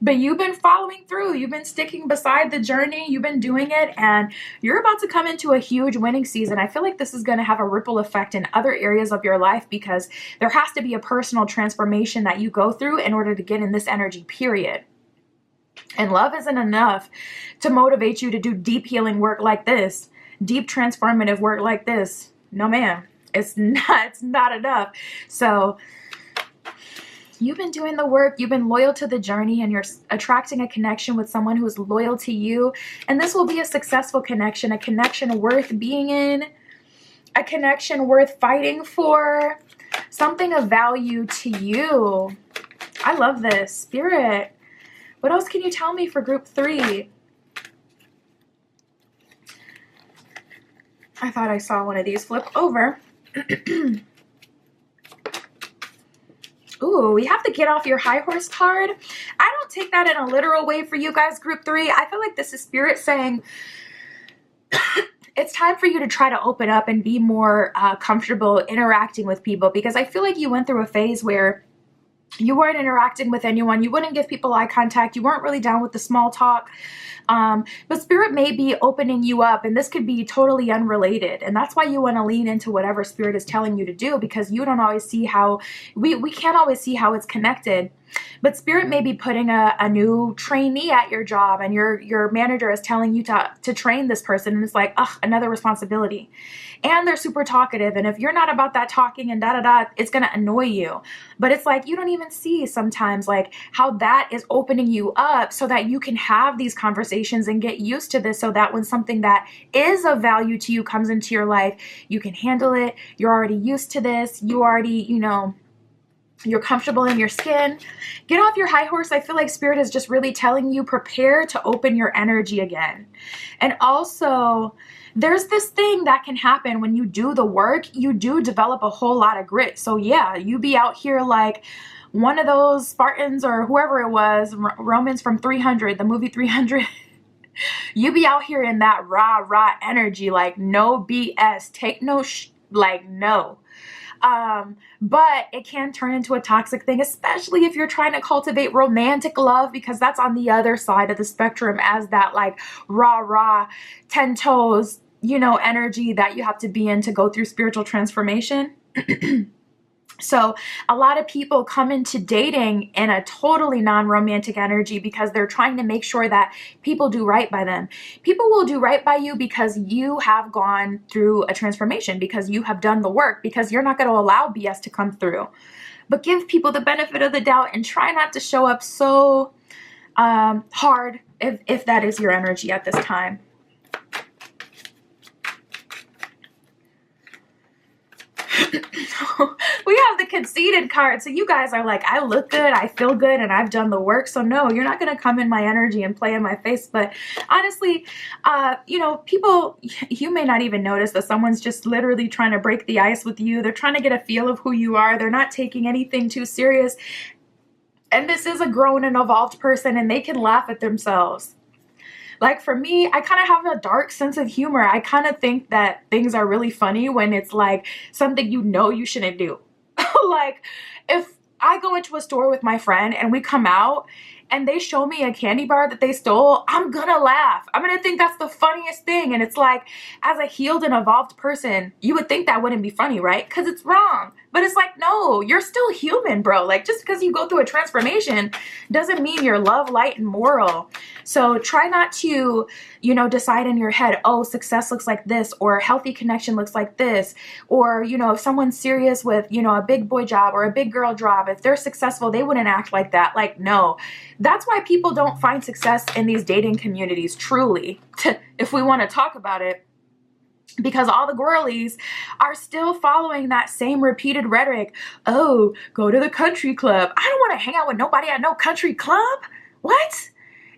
Speaker 1: But you've been following through. You've been sticking beside the journey. You've been doing it, and you're about to come into a huge winning season. I feel like this is going to have a ripple effect in other areas of your life, because there has to be a personal transformation that you go through in order to get in this energy, period. And love isn't enough to motivate you to do deep healing work like this, deep transformative work like this. No, ma'am. It's not enough. So you've been doing the work, you've been loyal to the journey, and you're attracting a connection with someone who is loyal to you. And this will be a successful connection, a connection worth being in, a connection worth fighting for, something of value to you. I love this. Spirit, what else can you tell me for group 3? I thought I saw one of these flip over. Ooh, we have to get off your high horse card. I don't take that in a literal way for you guys, group 3. I feel like this is spirit saying it's time for you to try to open up and be more comfortable interacting with people, because I feel like you went through a phase where you weren't interacting with anyone. You wouldn't give people eye contact. You weren't really down with the small talk. But spirit may be opening you up, and this could be totally unrelated. And that's why you want to lean into whatever spirit is telling you to do, because you don't always see how, we can't always see how it's connected. But spirit may be putting a new trainee at your job, and your manager is telling you to train this person. And it's like, ugh, another responsibility. And they're super talkative. And if you're not about that talking and it's going to annoy you. But it's like, you don't even see sometimes like how that is opening you up so that you can have these conversations and get used to this, so that when something that is of value to you comes into your life, you can handle it. You're already used to this. You already, you're comfortable in your skin. Get off your high horse. I feel like spirit is just really telling you, prepare to open your energy again. And also, there's this thing that can happen when you do the work. You do develop a whole lot of grit. So yeah, you be out here like one of those Spartans or whoever it was, Romans from 300, the movie 300. You be out here in that rah energy, like no BS, take no no. But it can turn into a toxic thing, especially if you're trying to cultivate romantic love, because that's on the other side of the spectrum as that like rah, 10 toes, energy that you have to be in to go through spiritual transformation. So a lot of people come into dating in a totally non-romantic energy because they're trying to make sure that people do right by them. People will do right by you because you have gone through a transformation, because you have done the work, because you're not going to allow BS to come through. But give people the benefit of the doubt and try not to show up so hard if that is your energy at this time. We have the conceited card. So you guys are like, I look good, I feel good, and I've done the work. So no, you're not going to come in my energy and play in my face. But honestly, people, you may not even notice that someone's just literally trying to break the ice with you. They're trying to get a feel of who you are. They're not taking anything too serious. And this is a grown and evolved person, and they can laugh at themselves. Like for me, I kind of have a dark sense of humor. I kind of think that things are really funny when it's like something you shouldn't do. Like if I go into a store with my friend and we come out and they show me a candy bar that they stole, I'm gonna laugh. I'm gonna think that's the funniest thing. And it's like, as a healed and evolved person, you would think that wouldn't be funny, right? Because it's wrong. But it's like, no, you're still human, bro. Like, just because you go through a transformation doesn't mean you're love, light, and moral. So try not to, you know, decide in your head, oh, success looks like this, or healthy connection looks like this, or, you know, if someone's serious with, you know, a big boy job or a big girl job, if they're successful, they wouldn't act like that. Like, no. That's why people don't find success in these dating communities, truly, if we want to talk about it. Because all the girlies are still following that same repeated rhetoric. Oh, go to the country club. I don't want to hang out with nobody at no country club. What?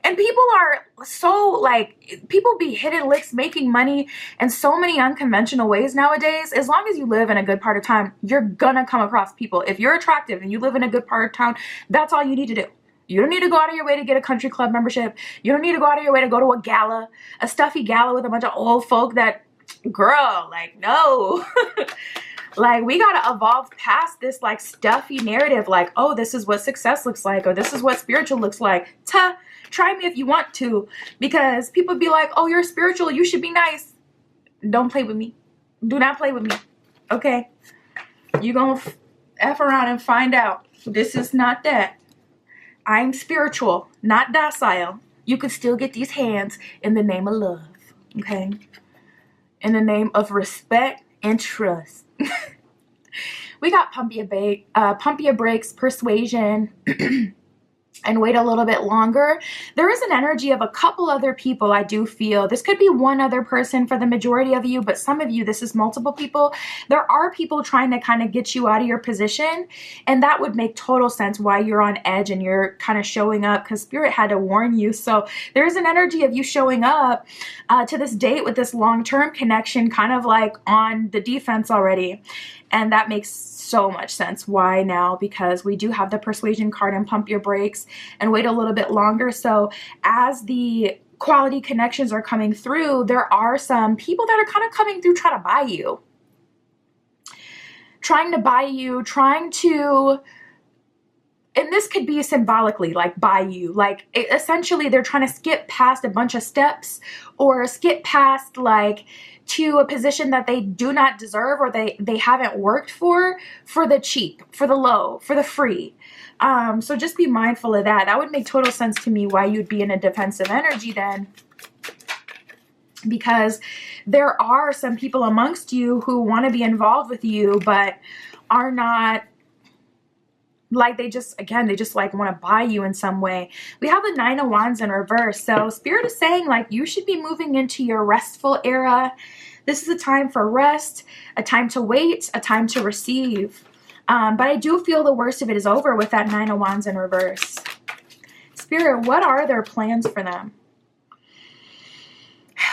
Speaker 1: And people are so like, people be hitting licks, making money in so many unconventional ways nowadays. As long as you live in a good part of town, you're gonna come across people. If you're attractive and you live in a good part of town, that's all you need to do. You don't need to go out of your way to get a country club membership. You don't need to go out of your way to go to a gala, a stuffy gala with a bunch of old folk that, girl, like, no. Like, we gotta evolve past this like stuffy narrative, like, oh, this is what success looks like, or this is what spiritual looks like. Try me if you want to, because people be like, oh, you're spiritual, you should be nice. Don't play with me. Do not play with me. Okay? You gonna F around and find out. This is not that. I'm spiritual, not docile. You can still get these hands in the name of love. Okay? In the name of respect and trust. We got pump your brakes, persuasion, and wait a little bit longer. There is an energy of a couple other people, I do feel. This could be one other person for the majority of you, but some of you, this is multiple people. There are people trying to kind of get you out of your position, and that would make total sense why you're on edge and you're kind of showing up, because Spirit had to warn you. So there's an energy of you showing up to this date with this long-term connection, kind of like on the defense already. And that makes so much sense. Why now? Because we do have the persuasion card and pump your brakes and wait a little bit longer. So as the quality connections are coming through, there are some people that are kind of coming through trying to buy you. Trying to, and this could be symbolically like buy you. Like essentially they're trying to skip past a bunch of steps, or skip past like to a position that they do not deserve, or they haven't worked for the cheap, for the low, for the free. So just be mindful of that. That would make total sense to me why you'd be in a defensive energy then. Because there are some people amongst you who want to be involved with you, but are not, like, they just like want to buy you in some way. We have the 9 of Wands in reverse. So Spirit is saying like you should be moving into your restful era. This is a time for rest, a time to wait, a time to receive. But I do feel the worst of it is over with that 9 of Wands in reverse. Spirit, what are their plans for them?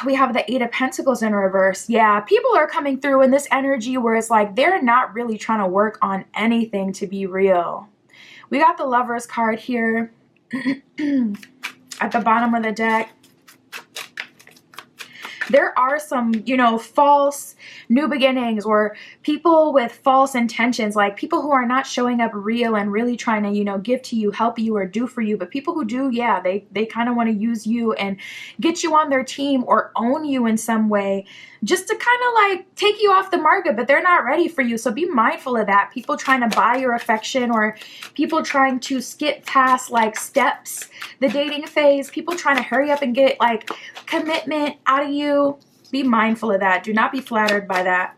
Speaker 1: We have the 8 of Pentacles in reverse. Yeah, people are coming through in this energy where it's like they're not really trying to work on anything to be real. We got the Lovers card here at the bottom of the deck. There are some, you know, false new beginnings, or people with false intentions, like people who are not showing up real and really trying to, you know, give to you, help you, or do for you. But people who do, yeah, they kind of want to use you and get you on their team or own you in some way, just to kind of like take you off the market, but they're not ready for you. So be mindful of that. People trying to buy your affection, or people trying to skip past like steps, the dating phase, people trying to hurry up and get like commitment out of you. Be mindful of that. Do not be flattered by that.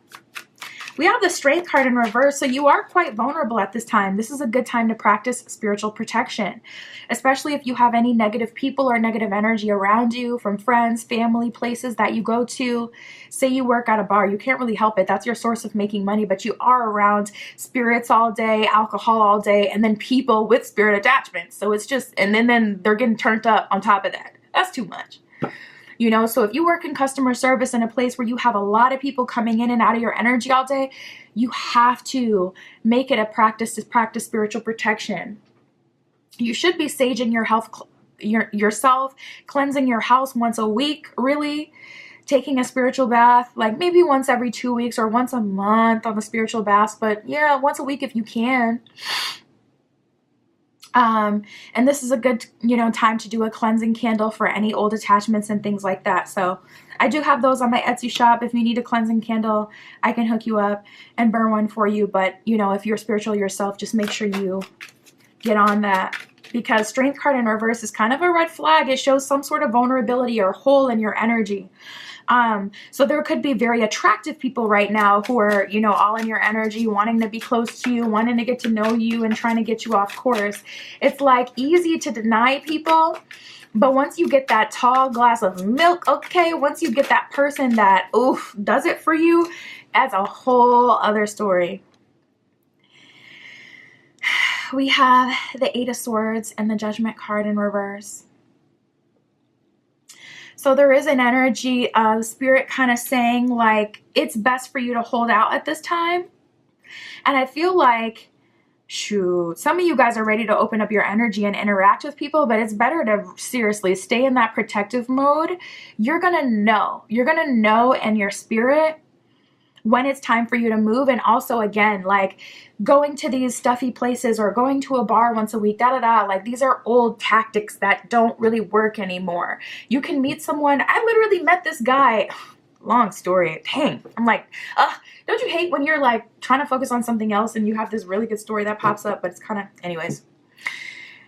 Speaker 1: We have the Strength card in reverse, so you are quite vulnerable at this time. This is a good time to practice spiritual protection, especially if you have any negative people or negative energy around you from friends, family, places that you go to. Say you work at a bar, you can't really help it. That's your source of making money, but you are around spirits all day, alcohol all day, and then people with spirit attachments. So it's just, and then they're getting turned up on top of that. That's too much. You know, so if you work in customer service in a place where you have a lot of people coming in and out of your energy all day, you have to make it a practice to practice spiritual protection. You should be saging your health, yourself, cleansing your house once a week, really. Taking a spiritual bath, like maybe once every 2 weeks or once a month on the spiritual baths. But yeah, once a week if you can. And this is a good, time to do a cleansing candle for any old attachments and things like that. So I do have those on my Etsy shop. If you need a cleansing candle, I can hook you up and burn one for you. But, if you're spiritual yourself, just make sure you get on that, because Strength card in reverse is kind of a red flag. It shows some sort of vulnerability or hole in your energy. So there could be very attractive people right now who are, all in your energy, wanting to be close to you, wanting to get to know you and trying to get you off course. It's like easy to deny people, but once you get that tall glass of milk, okay, once you get that person that, does it for you, that's a whole other story. We have the Eight of Swords and the Judgment card in reverse. So there is an energy of Spirit kind of saying like, it's best for you to hold out at this time. And I feel like, shoot, some of you guys are ready to open up your energy and interact with people, but it's better to seriously stay in that protective mode. You're going to know in your spirit when it's time for you to move. And also, again, like going to these stuffy places or going to a bar once a week, like these are old tactics that don't really work anymore. You can meet someone. I literally met this guy, long story, dang, I'm like, don't you hate when you're like trying to focus on something else and you have this really good story that pops up, but it's kind of, anyways.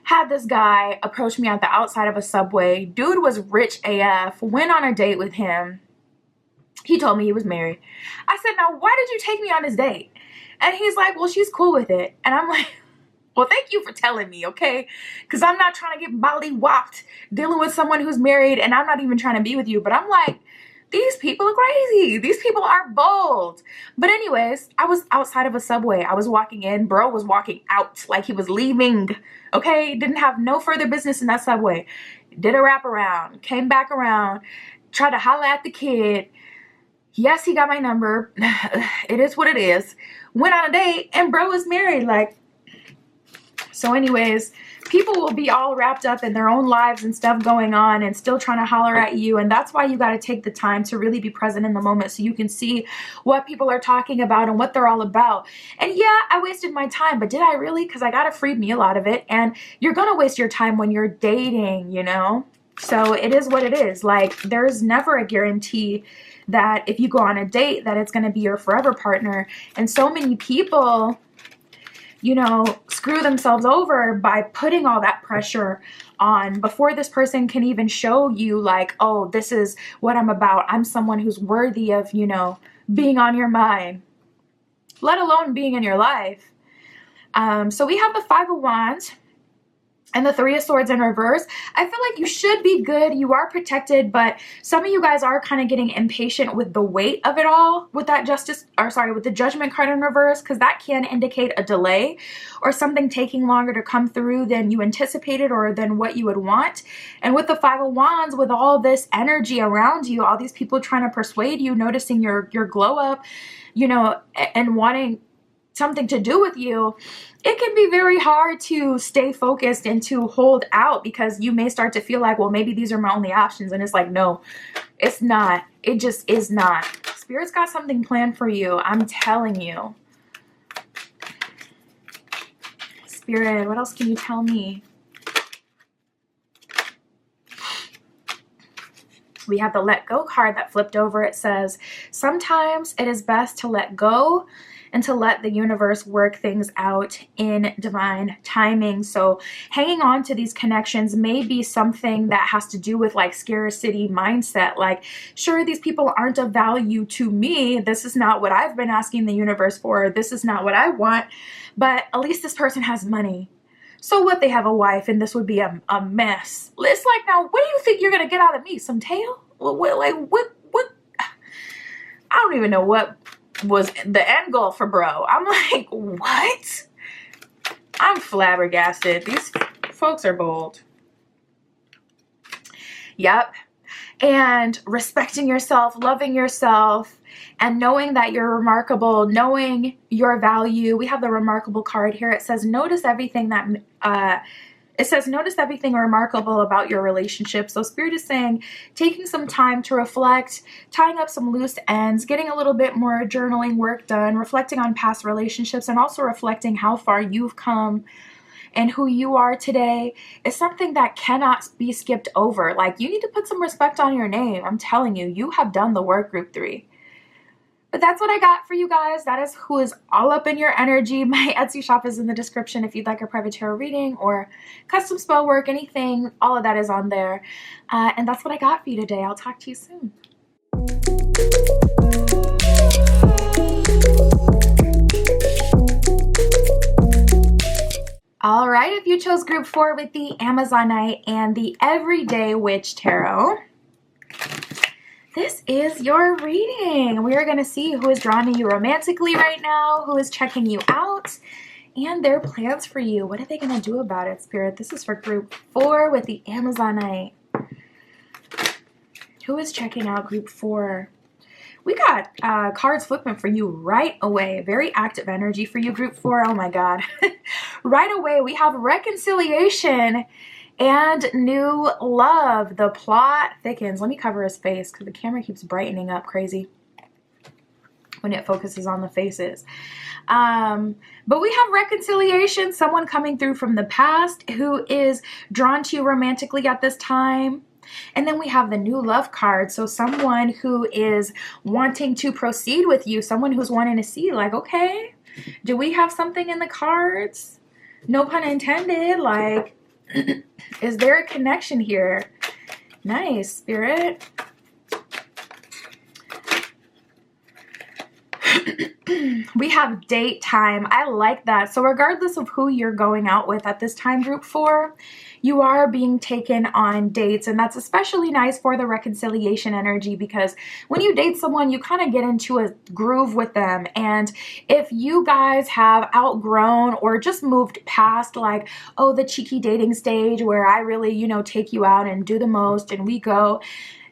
Speaker 1: Had this guy approach me at the outside of a Subway. Dude was rich AF, went on a date with him. He told me he was married. I said, now, why did you take me on this date? And he's like, well, she's cool with it. And I'm like, well, thank you for telling me, okay? Because I'm not trying to get molly-whopped dealing with someone who's married, and I'm not even trying to be with you. But I'm like, these people are crazy. These people are bold. But anyways, I was outside of a Subway. I was walking in. Bro was walking out like he was leaving, okay? Didn't have no further business in that Subway. Did a wraparound. Came back around. Tried to holler at the kid. Yes, he got my number. It is what it is. Went on a date and bro is married. Like, so anyways, people will be all wrapped up in their own lives and stuff going on and still trying to holler at you. And that's why you got to take the time to really be present in the moment so you can see what people are talking about and what they're all about. And yeah, I wasted my time, but did I really? Because I got a free meal out of it. And you're going to waste your time when you're dating, So it is what it is. Like, there's never a guarantee that if you go on a date that it's going to be your forever partner. And so many people, screw themselves over by putting all that pressure on before this person can even show you like, oh, this is what I'm about. I'm someone who's worthy of, being on your mind, let alone being in your life. So we have the Five of Wands and the Three of Swords in reverse. I feel like you should be good. You are protected, but some of you guys are kind of getting impatient with the weight of it all with that with the Judgment card in reverse, because that can indicate a delay or something taking longer to come through than you anticipated or than what you would want. And with the Five of Wands, with all this energy around you, all these people trying to persuade you, noticing your glow up, and wanting something to do with you, it can be very hard to stay focused and to hold out, because you may start to feel like, well, maybe these are my only options. And it's like, no, it's not. It just is not. Spirit's got something planned for you. I'm telling you. Spirit, what else can you tell me? We have the Let Go card that flipped over. It says, sometimes it is best to let go and to let the universe work things out in divine timing. So hanging on to these connections may be something that has to do with like scarcity mindset. Like, sure, these people aren't of value to me. This is not what I've been asking the universe for. This is not what I want. But at least this person has money. So what, they have a wife and this would be a mess. It's like, now, what do you think you're going to get out of me? Some tail? What? I don't even know what was the end goal for bro. I'm like, what? I'm flabbergasted. These folks are bold. Yep. And respecting yourself, loving yourself, and knowing that you're remarkable, knowing your value. We have the Remarkable card here. It says, notice everything notice everything remarkable about your relationship. So Spirit is saying, taking some time to reflect, tying up some loose ends, getting a little bit more journaling work done, reflecting on past relationships, and also reflecting how far you've come and who you are today is something that cannot be skipped over. Like, you need to put some respect on your name. I'm telling you, you have done the work, group 3. But that's what I got for you guys. That is who is all up in your energy. My Etsy shop is in the description if you'd like a private tarot reading or custom spell work, anything. All of that is on there. And that's what I got for you today. I'll talk to you soon. All right, if you chose group 4 with the Amazonite and the Everyday Witch Tarot, this is your reading. We are going to see who is drawn to you romantically right now, who is checking you out, and their plans for you. What are they going to do about it, Spirit? This is for group 4 with the Amazonite. Who is checking out group 4? We got cards flipping for you right away. Very active energy for you, group 4. Oh my God. Right away, we have reconciliation and new love. The plot thickens. Let me cover his face because the camera keeps brightening up crazy when it focuses on the faces. But we have reconciliation, someone coming through from the past who is drawn to you romantically at this time. And then we have the new love card. So someone who is wanting to proceed with you, someone who's wanting to see, like, okay, do we have something in the cards? No pun intended. Like, is there a connection here? Nice, Spirit. We have date time. I like that. So regardless of who you're going out with at this time, group 4, you are being taken on dates, and that's especially nice for the reconciliation energy, because when you date someone, you kind of get into a groove with them. And if you guys have outgrown or just moved past, like, oh, the cheeky dating stage where I really, you know, take you out and do the most and we go,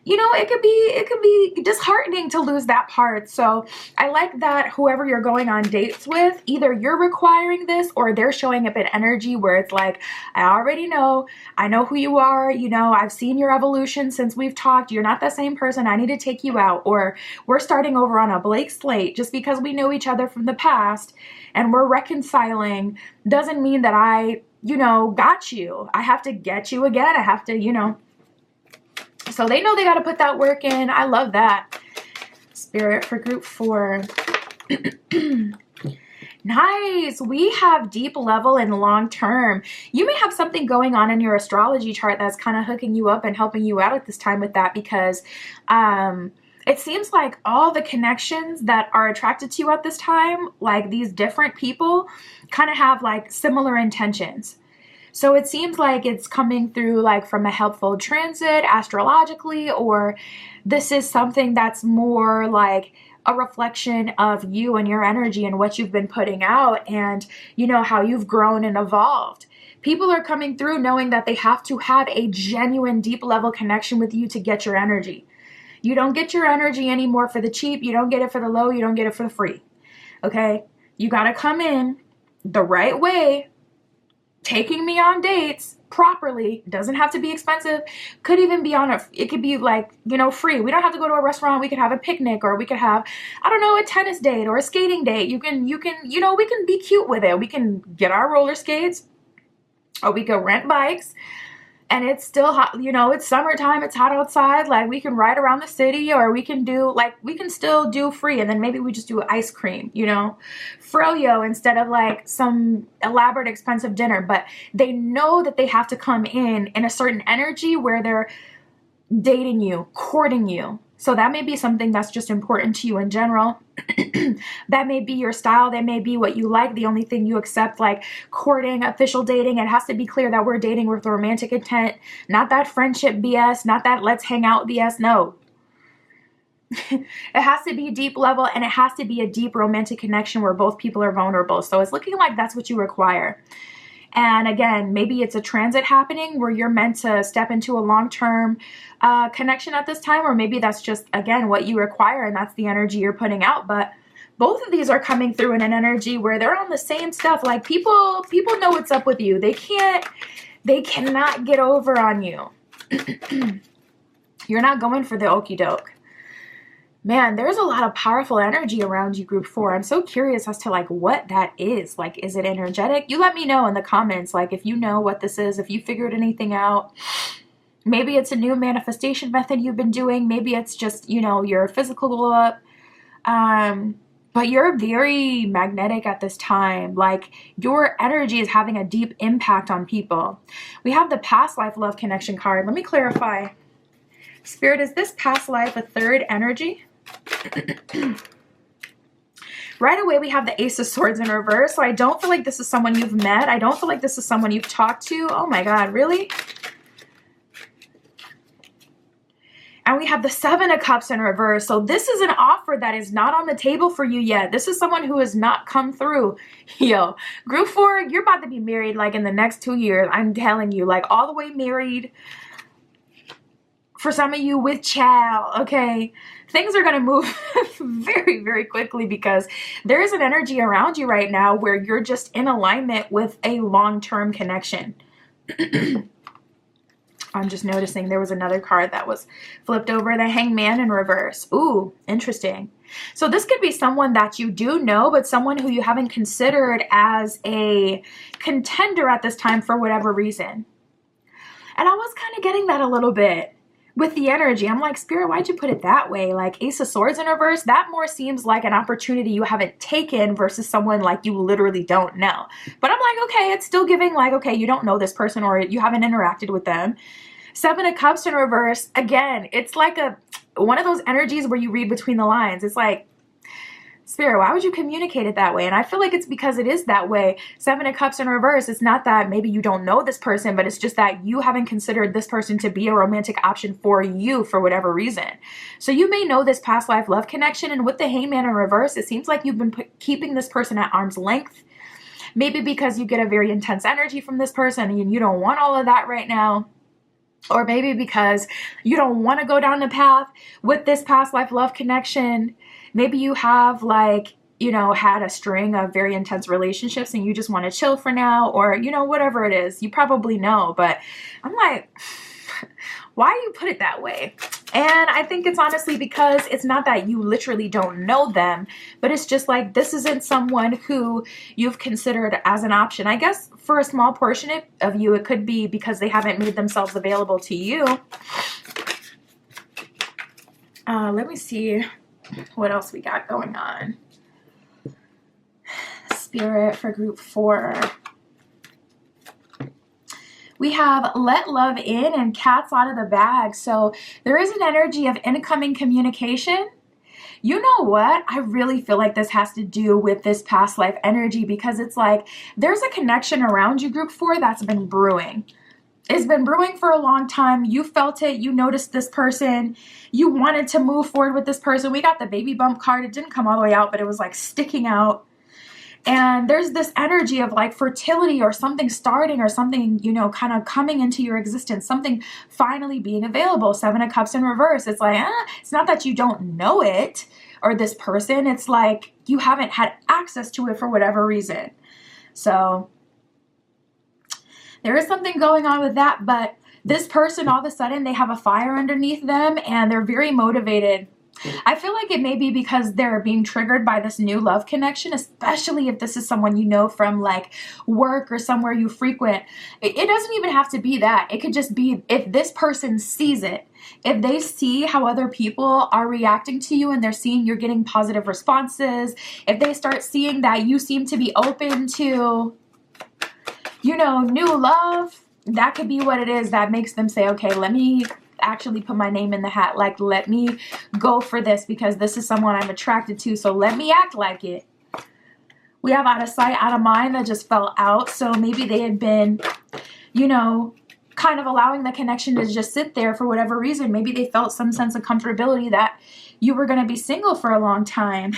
Speaker 1: you know, it could be disheartening to lose that part. So I like that whoever you're going on dates with, either you're requiring this or they're showing up in energy where it's like, I already know, I know who you are, you know, I've seen your evolution since we've talked, you're not the same person, I need to take you out, or we're starting over on a blank slate. Just because we know each other from the past and we're reconciling doesn't mean that I, you know, got you. I have to get you again. I have to, you know. So they know they got to put that work in. I love that. Spirit for group 4. Nice. We have deep level and long term. You may have something going on in your astrology chart that's kind of hooking you up and helping you out at this time with that, because it seems like all the connections that are attracted to you at this time, like these different people, kind of have like similar intentions. So it seems like it's coming through like from a helpful transit astrologically, or this is something that's more like a reflection of you and your energy and what you've been putting out, and you know how you've grown and evolved. People are coming through knowing that they have to have a genuine deep level connection with you to get your energy. You don't get your energy anymore for the cheap. You don't get it for the low. You don't get it for the free. Okay? You got to come in the right way, taking me on dates properly. Doesn't have to be expensive. Could even be it could be like, you know, free. We don't have to go to a restaurant. We could have a picnic, or we could have, I don't know, a tennis date or a skating date. You can, you know, we can be cute with it. We can get our roller skates, or we could rent bikes. And it's still hot, you know, it's summertime, it's hot outside. Like, we can ride around the city, or we can do, like, we can still do free. And then maybe we just do ice cream, you know, froyo instead of like some elaborate expensive dinner. But they know that they have to come in a certain energy where they're dating you, courting you. So that may be something that's just important to you in general. That may be your style. That may be what you like. The only thing you accept, like courting, official dating, it has to be clear that we're dating with romantic intent. Not that friendship BS. Not that let's hang out BS. No. It has to be deep level, and it has to be a deep romantic connection where both people are vulnerable. So it's looking like that's what you require. And again, maybe it's a transit happening where you're meant to step into a long-term connection at this time, or maybe that's just, again, what you require and that's the energy you're putting out. But both of these are coming through in an energy where they're on the same stuff. Like, people know what's up with you. They cannot get over on you. You're not going for the okie doke. Man, there's a lot of powerful energy around you, group 4. I'm so curious as to like what that is. Like, is it energetic? You let me know in the comments, like if you know what this is, if you figured anything out. Maybe it's a new manifestation method you've been doing. Maybe it's just, you know, your physical glow up. But you're very magnetic at this time. Like, your energy is having a deep impact on people. We have the past life love connection card. Let me clarify. Spirit, is this past life a third energy? Right away, we have the Ace of Swords in reverse. So I don't feel like this is someone you've met. I don't feel like this is someone you've talked to. Oh my God, really? And we have the Seven of Cups in reverse. So this is an offer that is not on the table for you yet. This is someone who has not come through. Yo, group 4, you're about to be married like in the next 2 years. I'm telling you, like all the way married. For some of you with child, okay? Things are going to move very, very quickly because there is an energy around you right now where you're just in alignment with a long-term connection. I'm just noticing there was another card that was flipped over, the Hangman in reverse. Ooh, interesting. So this could be someone that you do know, but someone who you haven't considered as a contender at this time for whatever reason. And I was kind of getting that a little bit with the energy. I'm like, Spirit, why'd you put it that way? Like Ace of Swords in reverse, that more seems like an opportunity you haven't taken versus someone like you literally don't know. But I'm like, okay, it's still giving like, okay, you don't know this person or you haven't interacted with them. Seven of Cups in reverse, again, it's like one of those energies where you read between the lines. It's like, Spirit, why would you communicate it that way? And I feel like it's because it is that way. Seven of Cups in reverse, it's not that maybe you don't know this person, but it's just that you haven't considered this person to be a romantic option for you for whatever reason. So you may know this past life love connection, and with the Hangman in reverse, it seems like you've been keeping this person at arm's length. Maybe because you get a very intense energy from this person and you don't want all of that right now. Or maybe because you don't want to go down the path with this past life love connection. Maybe you have like, you know, had a string of very intense relationships and you just want to chill for now, or, you know, whatever it is. You probably know, but I'm like, why you put it that way? And I think it's honestly because it's not that you literally don't know them, but it's just like this isn't someone who you've considered as an option. I guess for a small portion of you, it could be because they haven't made themselves available to you. Let me see what else we got going on. Spirit for group 4. We have let love in and cats out of the bag. So there is an energy of incoming communication. You know what? I really feel like this has to do with this past life energy because it's like there's a connection around you, group 4, that's been brewing. It's been brewing for a long time. You felt it. You noticed this person. You wanted to move forward with this person. We got the baby bump card. It didn't come all the way out, but it was like sticking out. And there's this energy of like fertility or something starting or something, you know, kind of coming into your existence, something finally being available. Seven of Cups in reverse. It's like, it's not that you don't know it or this person. It's like you haven't had access to it for whatever reason. So there is something going on with that, but this person, all of a sudden, they have a fire underneath them and they're very motivated. I feel like it may be because they're being triggered by this new love connection, especially if this is someone you know from like work or somewhere you frequent. It doesn't even have to be that. It could just be if this person sees it. If they see how other people are reacting to you and they're seeing you're getting positive responses, if they start seeing that you seem to be open to, you know, new love, that could be what it is that makes them say, okay, let me actually put my name in the hat. Like, let me go for this because this is someone I'm attracted to. So let me act like it. We have out of sight, out of mind that just fell out. So maybe they had been, you know, kind of allowing the connection to just sit there for whatever reason. Maybe they felt some sense of comfortability that you were going to be single for a long time.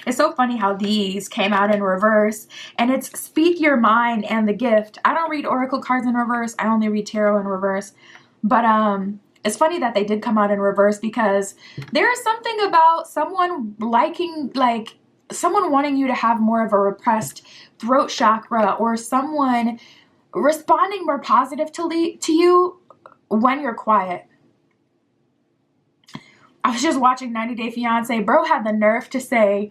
Speaker 1: It's so funny how these came out in reverse, and it's speak your mind and the gift. I don't read oracle cards in reverse. I only read tarot in reverse. But it's funny that they did come out in reverse because there is something about someone liking, like someone wanting you to have more of a repressed throat chakra, or someone responding more positive to you when you're quiet. I was just watching 90 Day Fiance. Bro had the nerve to say,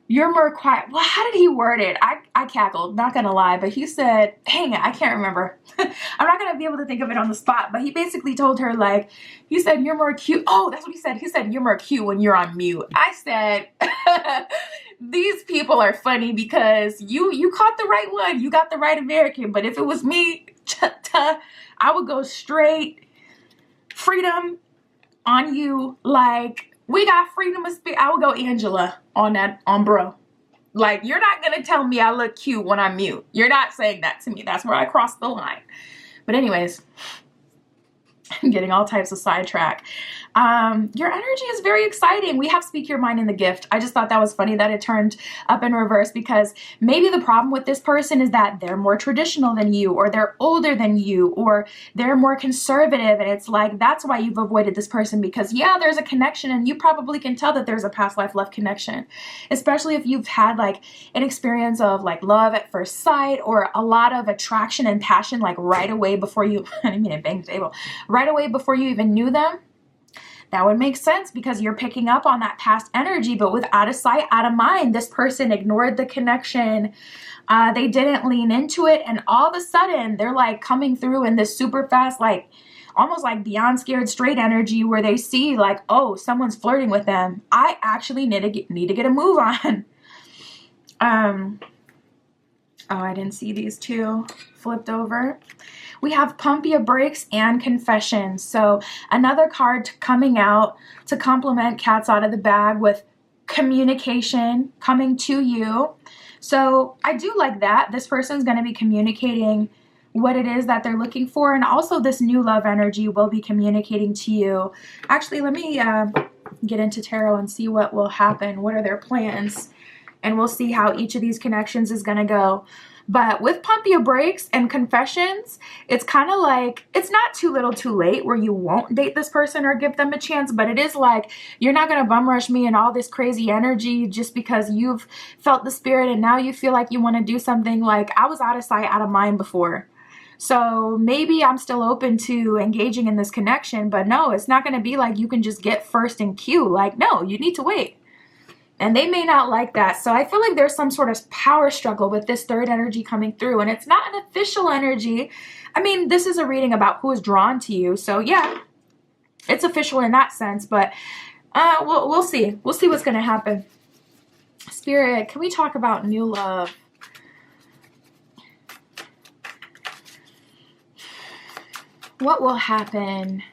Speaker 1: you're more quiet. Well, how did he word it? I cackled, not gonna lie, but he said, dang it, I can't remember. I'm not gonna be able to think of it on the spot, but he basically told her, like, he said, you're more cute. Oh, that's what he said. He said, you're more cute when you're on mute. I said, these people are funny because you caught the right one. You got the right American. But if it was me, I would go straight freedom on you. Like, we got freedom of speech. I would go Angela on bro. Like, you're not going to tell me I look cute when I'm mute. You're not saying that to me. That's where I crossed the line. But anyways, I'm getting all types of sidetrack. Your energy is very exciting. We have Speak Your Mind in the gift. I just thought that was funny that it turned up in reverse, because maybe the problem with this person is that they're more traditional than you, or they're older than you, or they're more conservative. And it's like, that's why you've avoided this person, because yeah, there's a connection and you probably can tell that there's a past life love connection, especially if you've had like an experience of like love at first sight, or a lot of attraction and passion, like right away before you, I didn't mean to bang the table, right away before you even knew them. That would make sense because you're picking up on that past energy, but with out of sight, out of mind, this person ignored the connection. They didn't lean into it. And all of a sudden they're like coming through in this super fast, like almost like beyond scared straight energy, where they see like, oh, someone's flirting with them. I actually need to get a move on. Oh, I didn't see these two flipped over. We have Pump Your Brakes and Confession. So another card coming out to complement Cats Out of the Bag with communication coming to you. So I do like that. This person's going to be communicating what it is that they're looking for. And also this new love energy will be communicating to you. Actually, let me get into tarot and see what will happen. What are their plans? And we'll see how each of these connections is going to go. But with Pump Your Brakes and Confessions, it's kind of like, it's not too little too late where you won't date this person or give them a chance, but it is like, you're not going to bum rush me and all this crazy energy just because you've felt the spirit and now you feel like you want to do something. Like, I was out of sight, out of mind before. So maybe I'm still open to engaging in this connection, but no, it's not going to be like you can just get first in queue. Like, no, you need to wait. And they may not like that. So I feel like there's some sort of power struggle with this third energy coming through. And it's not an official energy. I mean, this is a reading about who is drawn to you. So yeah, it's official in that sense. But we'll see. We'll see what's going to happen. Spirit, can we talk about new love? What will happen?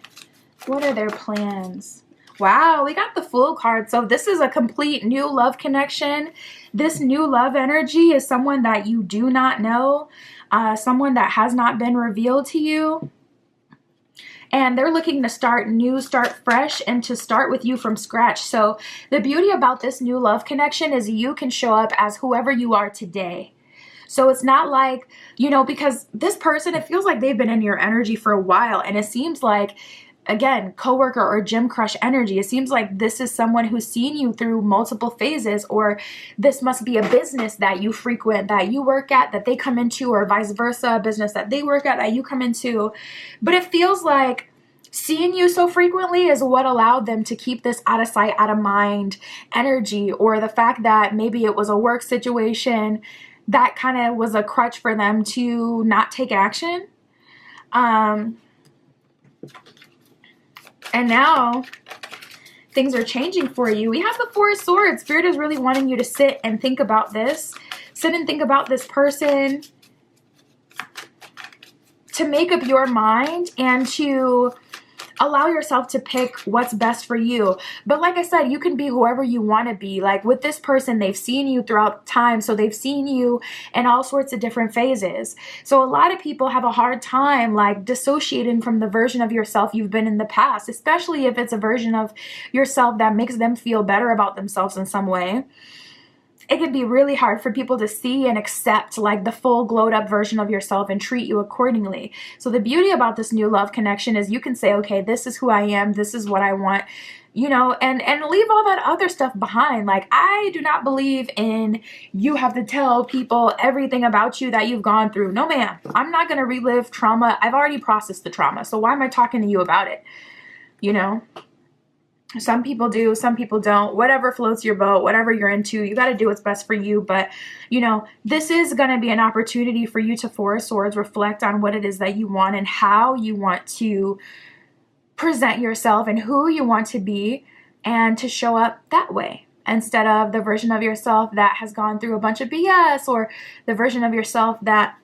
Speaker 1: What are their plans? Wow, we got the Fool card. So this is a complete new love connection. This new love energy is someone that you do not know, someone that has not been revealed to you. And they're looking to start new, start fresh, and to start with you from scratch. So the beauty about this new love connection is you can show up as whoever you are today. So it's not like, you know, because this person, it feels like they've been in your energy for a while. And it seems like, again, coworker or gym crush energy. It seems like this is someone who's seen you through multiple phases, or this must be a business that you frequent, that you work at, that they come into, or vice versa, a business that they work at, that you come into. But it feels like seeing you so frequently is what allowed them to keep this out of sight, out of mind energy, or the fact that maybe it was a work situation that kind of was a crutch for them to not take action. And now things are changing for you. We have the Four of Swords. Spirit is really wanting you to sit and think about this. Sit and think about this person, to make up your mind and to allow yourself to pick what's best for you. But like I said, you can be whoever you want to be. Like with this person, they've seen you throughout time. So they've seen you in all sorts of different phases. So a lot of people have a hard time like dissociating from the version of yourself you've been in the past, especially if it's a version of yourself that makes them feel better about themselves in some way. It can be really hard for people to see and accept like the full glowed up version of yourself and treat you accordingly. So the beauty about this new love connection is you can say, okay, this is who I am. This is what I want, you know, and leave all that other stuff behind. Like, I do not believe in you have to tell people everything about you that you've gone through. No, ma'am. I'm not going to relive trauma. I've already processed the trauma. So why am I talking to you about it? You know? Some people do, some people don't. Whatever floats your boat, whatever you're into, you got to do what's best for you. But, you know, this is going to be an opportunity for you to, Four of Swords, reflect on what it is that you want and how you want to present yourself and who you want to be, and to show up that way instead of the version of yourself that has gone through a bunch of BS, or the version of yourself that,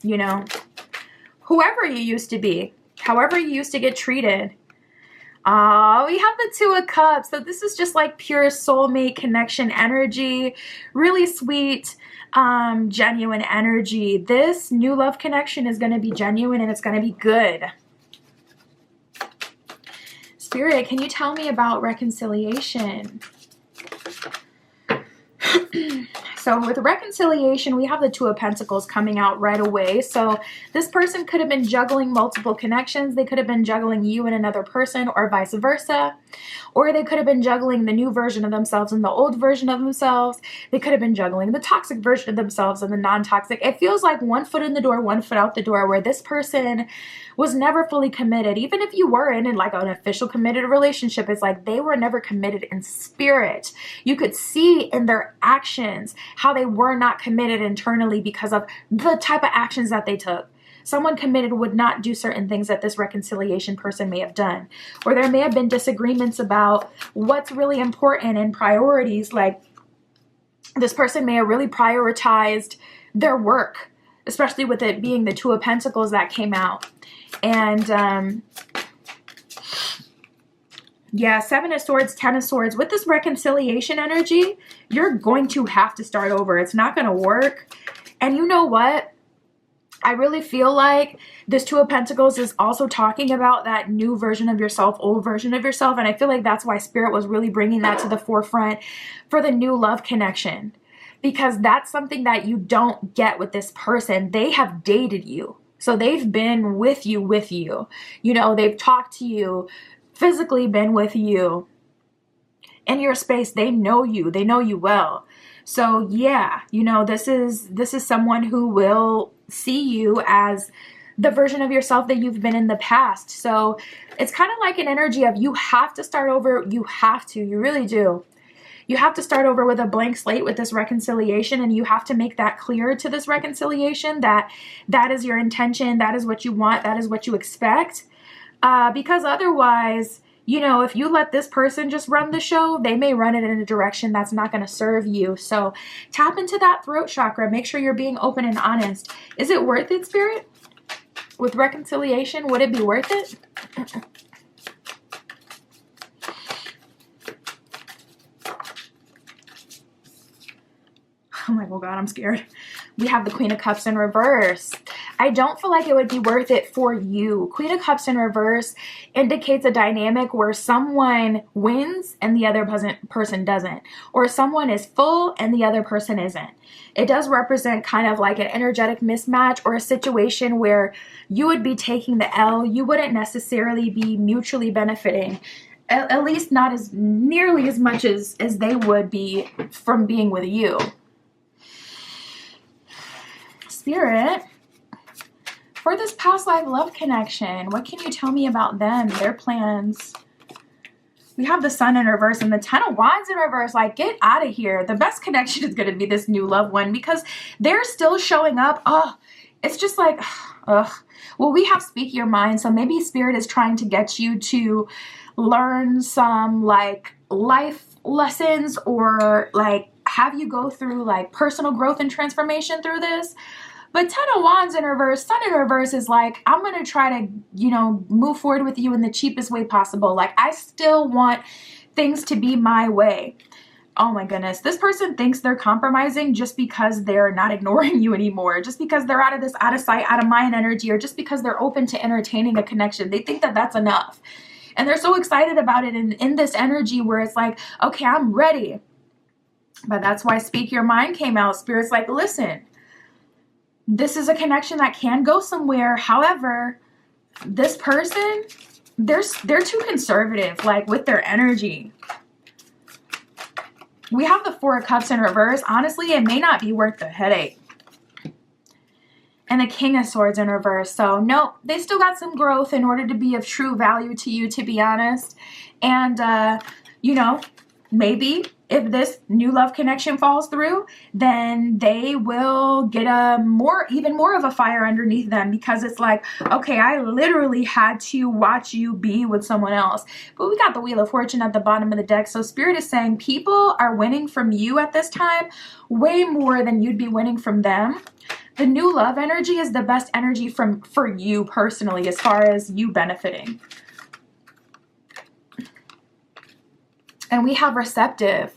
Speaker 1: you know, whoever you used to be, however you used to get treated. We have the Two of Cups. So this is just like pure soulmate connection energy, really sweet, genuine energy. This new love connection is going to be genuine and it's going to be good. Spirit, can you tell me about reconciliation? So with reconciliation, we have the Two of Pentacles coming out right away. So this person could have been juggling multiple connections. They could have been juggling you and another person, or vice versa. Or they could have been juggling the new version of themselves and the old version of themselves. They could have been juggling the toxic version of themselves and the non-toxic. It feels like one foot in the door, one foot out the door, where this person was never fully committed. Even if you were in like an official committed relationship, it's like they were never committed in spirit. You could see in their actions how they were not committed internally because of the type of actions that they took. Someone committed would not do certain things that this reconciliation person may have done. Or there may have been disagreements about what's really important and priorities. Like this person may have really prioritized their work, especially with it being the Two of Pentacles that came out. And yeah, Seven of Swords, Ten of Swords. With this reconciliation energy, you're going to have to start over. It's not going to work. And you know what? I really feel like this Two of Pentacles is also talking about that new version of yourself, old version of yourself. And I feel like that's why Spirit was really bringing that to the forefront for the new love connection. Because that's something that you don't get with this person. They have dated you. So they've been with you. You know, they've talked to you, physically been with you in your space. They know you well. So yeah, you know, this is someone who will see you as the version of yourself that you've been in the past. So it's kind of like an energy of you have to start over. You really do. You have to start over with a blank slate with this reconciliation, and you have to make that clear to this reconciliation that that is your intention, that is what you want, that is what you expect. Because otherwise, you know, if you let this person just run the show, they may run it in a direction that's not going to serve you. So tap into that throat chakra. Make sure you're being open and honest. Is it worth it, Spirit? With reconciliation, would it be worth it? Oh my God, I'm scared. We have the Queen of Cups in reverse. I don't feel like it would be worth it for you. Queen of Cups in reverse indicates a dynamic where someone wins and the other person doesn't. Or someone is full and the other person isn't. It does represent kind of like an energetic mismatch, or a situation where you would be taking the L. You wouldn't necessarily be mutually benefiting. At least not as nearly as much as they would be from being with you. Spirit, for this past life love connection, what can you tell me about them, their plans? We have the Sun in reverse and the Ten of Wands in reverse. Like, get out of here. The best connection is going to be this new loved one, because they're still showing up. Oh, it's just like, ugh. Well, we have Speak Your Mind, so maybe Spirit is trying to get you to learn some like life lessons, or like have you go through like personal growth and transformation through this. But Ten of Wands in reverse, Sun in reverse is like, I'm going to try to, you know, move forward with you in the cheapest way possible. Like, I still want things to be my way. Oh my goodness. This person thinks they're compromising just because they're not ignoring you anymore. Just because they're out of this out of sight, out of mind energy, or just because they're open to entertaining a connection. They think that that's enough. And they're so excited about it in this energy where it's like, okay, I'm ready. But that's why Speak Your Mind came out. Spirit's like, listen, this is a connection that can go somewhere. However, this person, they're too conservative, like with their energy. We have the Four of Cups in reverse. Honestly, it may not be worth the headache. and the King of Swords in reverse. So nope, they still got some growth in order to be of true value to you, to be honest. And, you know, maybe if this new love connection falls through, then they will get even more of a fire underneath them, because it's like, okay, I literally had to watch you be with someone else. But we got the Wheel of Fortune at the bottom of the deck. So Spirit is saying people are winning from you at this time way more than you'd be winning from them. The new love energy is the best energy for you personally, as far as you benefiting. And we have receptive.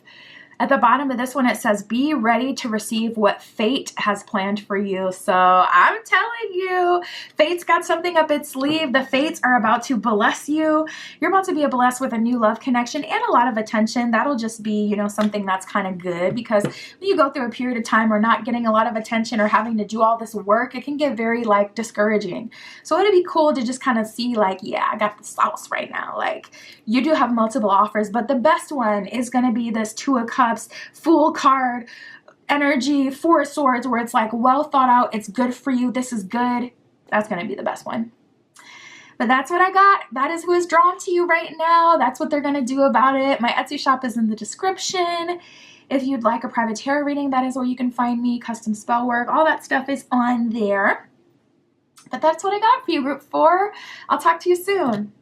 Speaker 1: At the bottom of this one, it says, be ready to receive what fate has planned for you. So I'm telling you, fate's got something up its sleeve. The fates are about to bless you. You're about to be blessed with a new love connection and a lot of attention. That'll just be, you know, something that's kind of good, because when you go through a period of time where not getting a lot of attention or having to do all this work, it can get very like discouraging. So it'd be cool to just kind of see like, yeah, I got the sauce right now. Like, you do have multiple offers, but the best one is going to be this Two of Cups, Fool card energy, Four of Swords, where it's like well thought out, it's good for you, this is good. That's going to be the best one. But that's what I got. That is who is drawn to you right now. That's what they're going to do about it. My Etsy shop is in the description. If you'd like a private tarot reading, that is where you can find me. Custom spell work, all that stuff is on there. But that's what I got for you, Group 4. I'll talk to you soon.